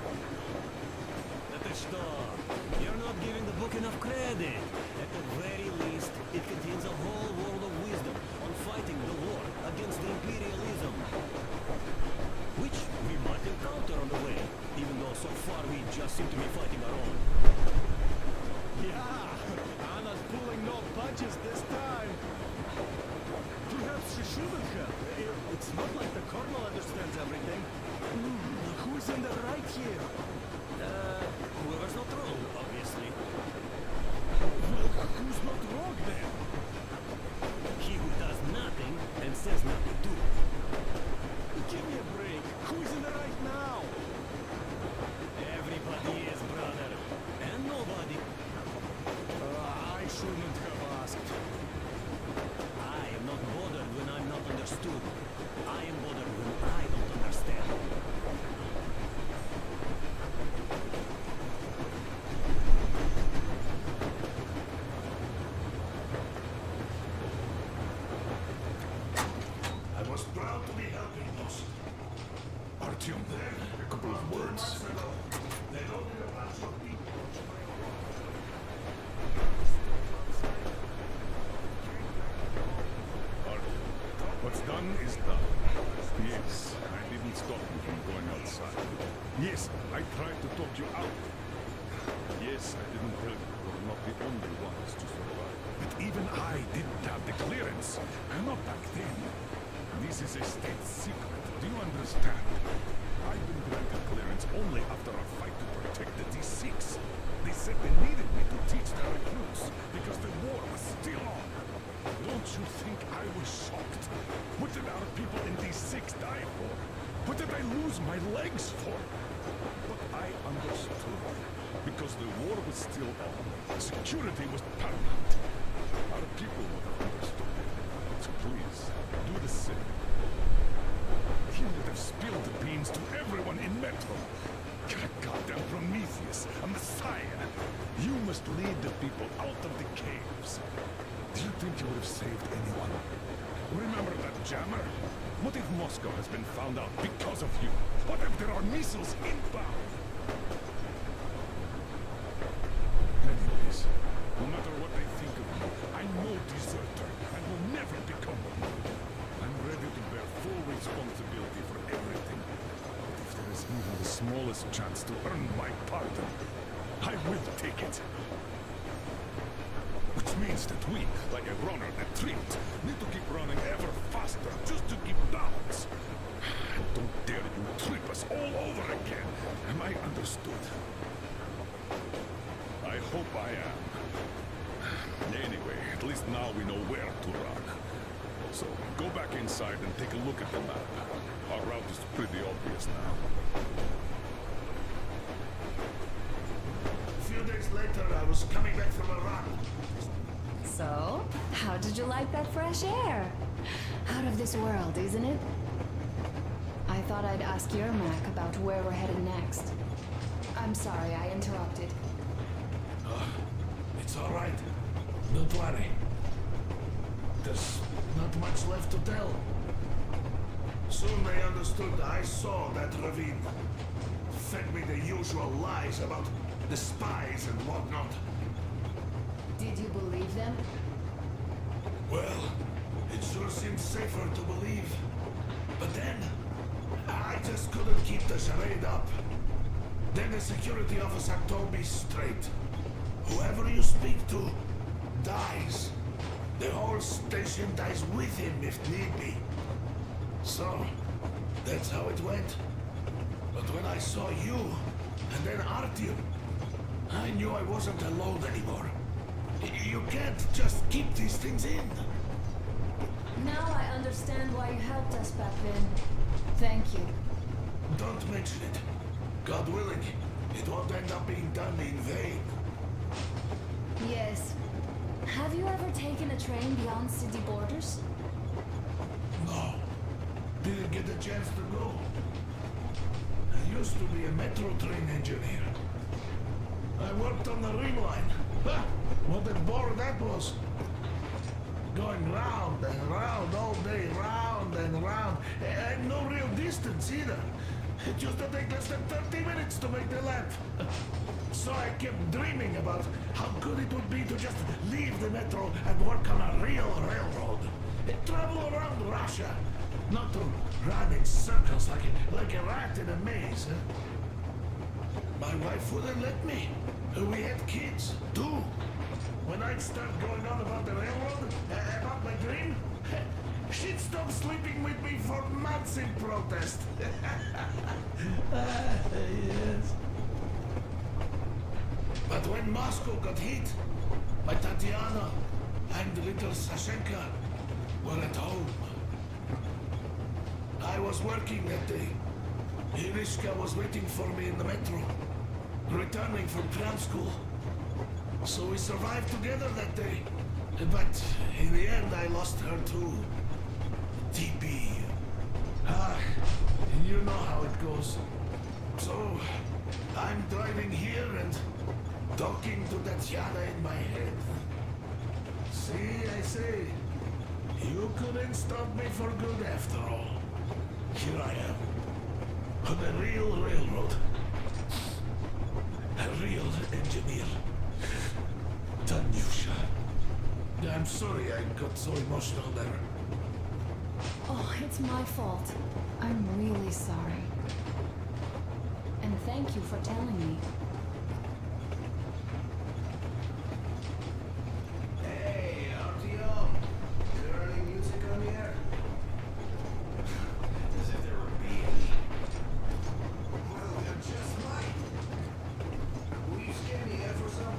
You're not giving the book enough credit. At the very least, it contains a whole world of wisdom on fighting the war against the imperialism. Which we might encounter on the way, even though so far we just seem to be fighting our own. Yeah, Anna's pulling no punches this time. Perhaps she shouldn't have. It's not like the Colonel understands everything. Who's in the right here? Whoever's not wrong, obviously. Well, who's not wrong then? He who does nothing and says nothing too. Give me a break. Who's in the right now? Everybody is, brother. And nobody. I shouldn't have asked. I am not bothered when I'm not understood. I am bothered when I don't understand. I was proud to be helping those. Artyom, a couple of words. What's done is done. Yes, I didn't stop you from going outside. Yes, I tried to talk you out. Yes, I didn't tell you we're not the only ones to survive. But even I didn't have the clearance. Not back then. This is a state secret. Do you understand? I've been granted clearance only after a fight to protect the D6. They said they needed me to teach their recruits because the war was still on. Don't you think I was shocked? What did our people in D6 die for? What did I lose my legs for? But I understood. Because because the war was still on. Security was paramount. Our people would have understood. So please, do the same. He would have spilled the beans to everyone in Metro. You're a goddamn Prometheus, a messiah. You must lead the people out of the caves. Do you think you would have saved anyone? Remember that jammer? What if Moscow has been found out because of you? What if there are missiles inbound? Anyways, no matter what they think of me, I'm no deserter and will never become one. I'm ready to bear full responsibility for everything. But if there is even the smallest chance to earn my pardon, I will take it. Which means that we, like a runner that tripped, need to keep running ever faster just to keep balance. And don't dare you trip us all over again. Am I understood? I hope I am. Anyway, at least now we know where to run. So, go back inside and take a look at the map. Our route is pretty obvious now. A few days later, I was coming back from a run. So, how did you like that fresh air? Out of this world, isn't it? I thought I'd ask Yermak about where we're headed next. I'm sorry I interrupted. It's all right. Don't worry. There's not much left to tell. Soon they understood I saw that ravine. Fed me the usual lies about the spies and whatnot. Did you believe them? Well, it sure seemed safer to believe. But then, I just couldn't keep the charade up. Then the security officer told me straight. Whoever you speak to, dies. The whole station dies with him if need be. So, that's how it went. But when I saw you, and then Artyom, I knew I wasn't alone anymore. You can't just keep these things in. Now I understand why you helped us back then. Thank you. Don't mention it. God willing, it won't end up being done in vain. Yes. Have you ever taken a train beyond city borders? No. Didn't get the chance to go. I used to be a metro train engineer. I worked on the ring line. Ha! What a bore that was. Going round and round all day, round and round. And no real distance either. It used to take less than 30 minutes to make the lap. So I kept dreaming about how good it would be to just leave the metro and work on a real railroad. Travel around Russia. Not to run in circles like a rat in a maze. My wife wouldn't let me. We had kids, too. When I'd start going on about the railroad, about my dream, she'd stop sleeping with me for months in protest. Yes. But when Moscow got hit, my Tatiana and little Sashenka were at home. I was working that day. Irishka was waiting for me in the metro, returning from tram school. So we survived together that day. But in the end, I lost her too. TP. You know how it goes. So, I'm driving here and talking to Tatiana in my head. See, I say, you couldn't stop me for good after all. Here I am, on a real railroad. A real engineer. Tanyusha. I'm sorry I got so emotional there. Oh, it's my fault. I'm really sorry. And thank you for telling me. Hey, Artyom. Is there any music on the air? As if there would be any. Well, there just might. Will you scan the air for some?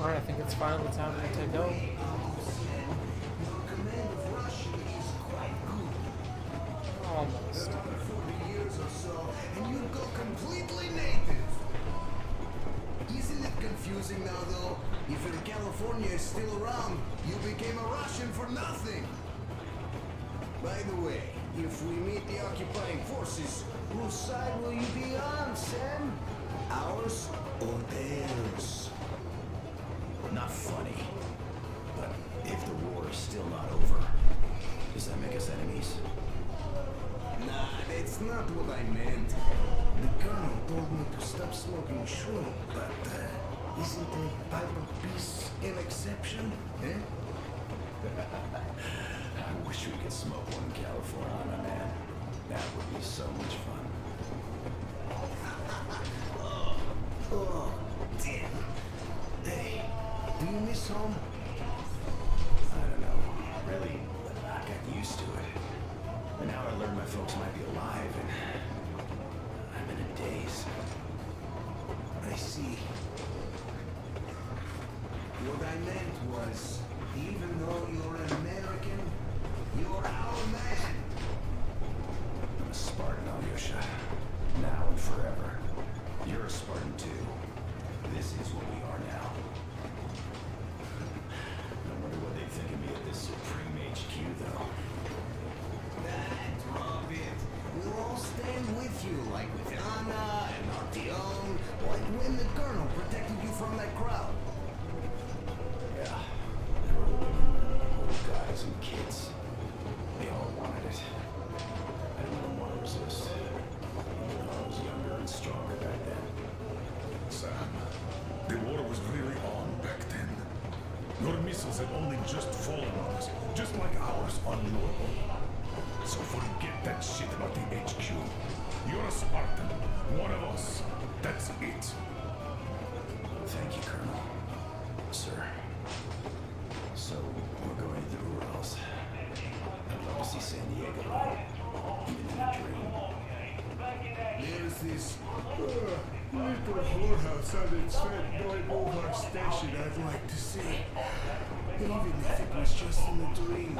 Alright, I think it's finally time to go. Almost. 40 years or so, and you go completely native. Isn't it confusing now, though? If your California is still around, you became a Russian for nothing. By the way, if we meet the occupying forces, whose side will you be on, Sam? Ours or theirs? Not funny. But if the war is still not over, does that make us enemies? Nah, that's not what I meant. The colonel told me to stop smoking shroom, but isn't a pipe of peace an exception, eh? I wish we could smoke one in California, my man. That would be so much fun. Oh, damn. Hey, do you miss home? I don't know. Really, I got used to it. And now I learned my folks might be alive, and I'm in a daze. I see. What I meant was, even though you're an American, you're our man. I'm a Spartan, Alyosha. Now and forever. You're a Spartan too. This is what we are now. I wonder what they think of me at this Supreme HQ, though. Drop it. We'll all stand with you, like with Anna and Artyom, like when the colonel protected you from that crowd. Yeah. There were women, old guys, and kids. They all wanted it. I didn't want to resist. Even though I was younger and stronger back then. Sam, the war was really on back then. Your missiles had only just fallen on us, just like ours on your own. So forget that shit about the HQ. You're a Spartan, one of us. That's it. Thank you, Colonel. Sir. So, we're going to the Urals. I'd love to see San Diego, even in a dream. There's this little whorehouse on its fat boy boulevard station I'd like to see. Even if it was just in a dream.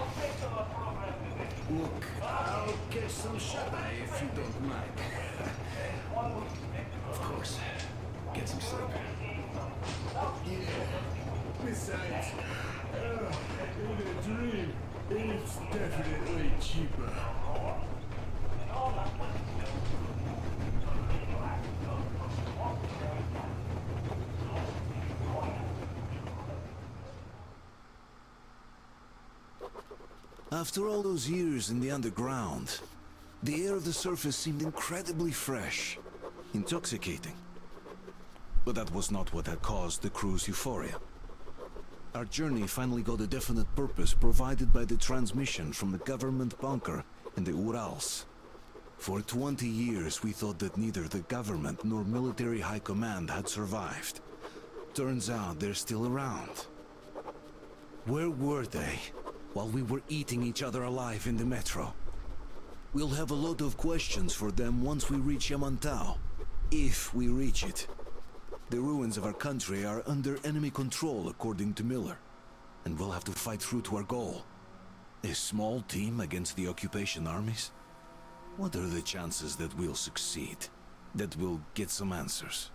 Look, I'll catch some shut-eye if you don't mind. Of course. Get some sleep. Yeah. Besides, in a dream, it's definitely cheaper. After all those years in the underground, the air of the surface seemed incredibly fresh, intoxicating. But that was not what had caused the crew's euphoria. Our journey finally got a definite purpose provided by the transmission from the government bunker in the Urals. For 20 years we thought that neither the government nor military high command had survived. Turns out they're still around. Where were they while we were eating each other alive in the metro? We'll have a lot of questions for them once we reach Yamantau, if we reach it. The ruins of our country are under enemy control, according to Miller, and we'll have to fight through to our goal. A small team against the occupation armies? What are the chances that we'll succeed? That we'll get some answers?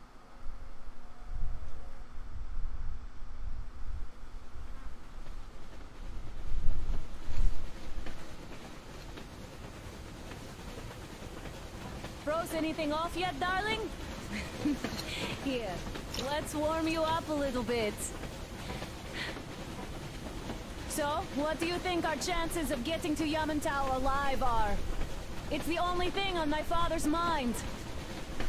Froze anything off yet, darling? Here, let's warm you up a little bit. So, what do you think our chances of getting to Yamantau alive are? It's the only thing on my father's mind.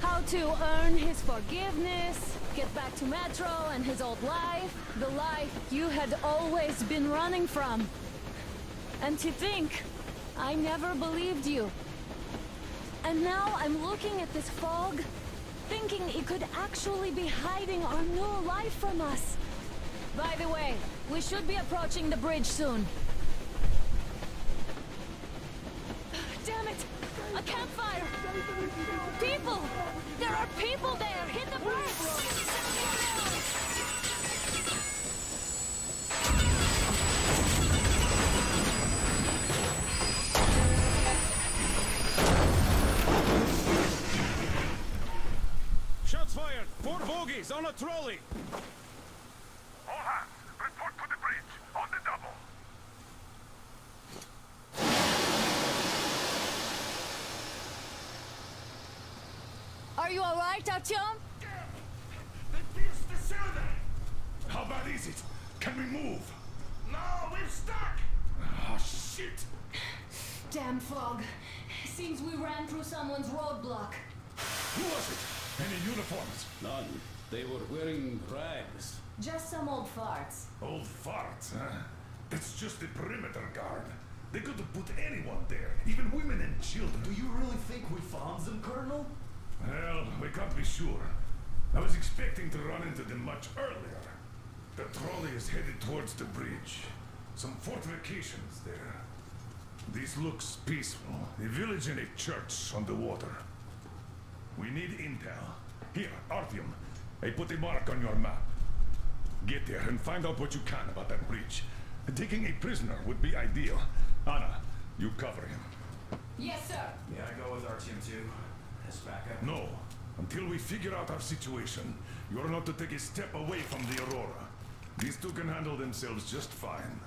How to earn his forgiveness, get back to Metro and his old life, the life you had always been running from. And to think, I never believed you. And now I'm looking at this fog, thinking it could actually be hiding our new life from us. By the way, we should be approaching the bridge soon. Damn it! A campfire! People! There are people there! Hit the brakes! 4 bogies on a trolley! All hands, report to the bridge, on the double. Are you alright, Artyom? They pierced the cylinder! How bad is it? Can we move? No, we're stuck! Oh, shit! Damn fog. Seems we ran through someone's roadblock. Who was it? Any uniforms? None. They were wearing rags. Just some old farts. Old farts, huh? That's just the perimeter guard. They could have put anyone there, even women and children. Do you really think we found them, Colonel? Well, we can't be sure. I was expecting to run into them much earlier. The trolley is headed towards the bridge. Some fortifications there. This looks peaceful. A village and a church on the water. We need intel. Here, Artyom. I put a mark on your map. Get there and find out what you can about that bridge. Taking a prisoner would be ideal. Anna, you cover him. Yes, sir. Yeah, I go with Artyom too. As backup. No. Until we figure out our situation, you're not to take a step away from the Aurora. These two can handle themselves just fine.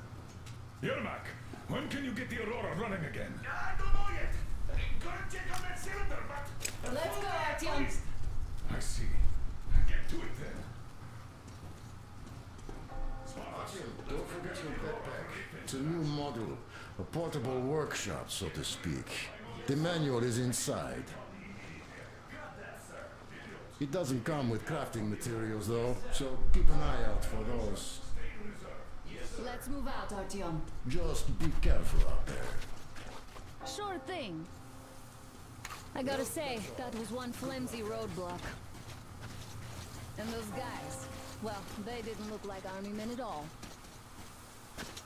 Yermak, when can you get the Aurora running again? I don't know yet. Gotta check on that cylinder, but... Let's go, Artyom. I see. Get to it then. Don't forget your backpack. It's a new model. A portable workshop, so to speak. The manual is inside. It doesn't come with crafting materials, though, so keep an eye out for those. Let's move out, Artyom. Just be careful out there. Sure thing. I gotta say, that was one flimsy roadblock. And those guys, well, they didn't look like army men at all.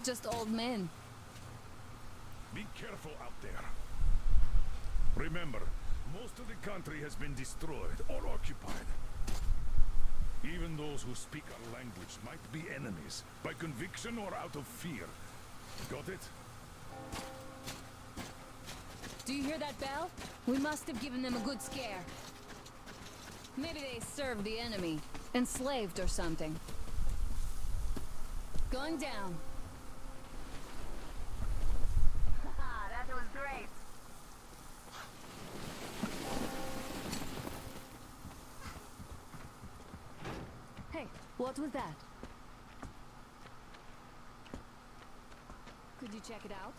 Just old men. Be careful out there. Remember, most of the country has been destroyed or occupied. Even those who speak our language might be enemies, by conviction or out of fear. Got it? Do you hear that bell? We must have given them a good scare. Maybe they served the enemy, enslaved or something. Going down. That was great. Hey, what was that? Could you check it out?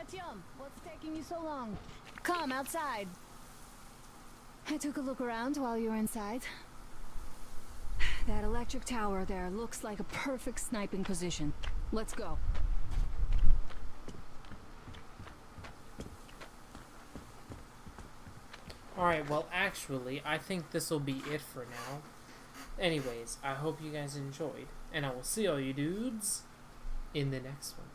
Artyom, what's taking you so long? Come outside. I took a look around while you were inside. That electric tower there looks like a perfect sniping position. Let's go. Alright, well actually, I think this will be it for now. Anyways, I hope you guys enjoyed, and I will see all you dudes in the next one.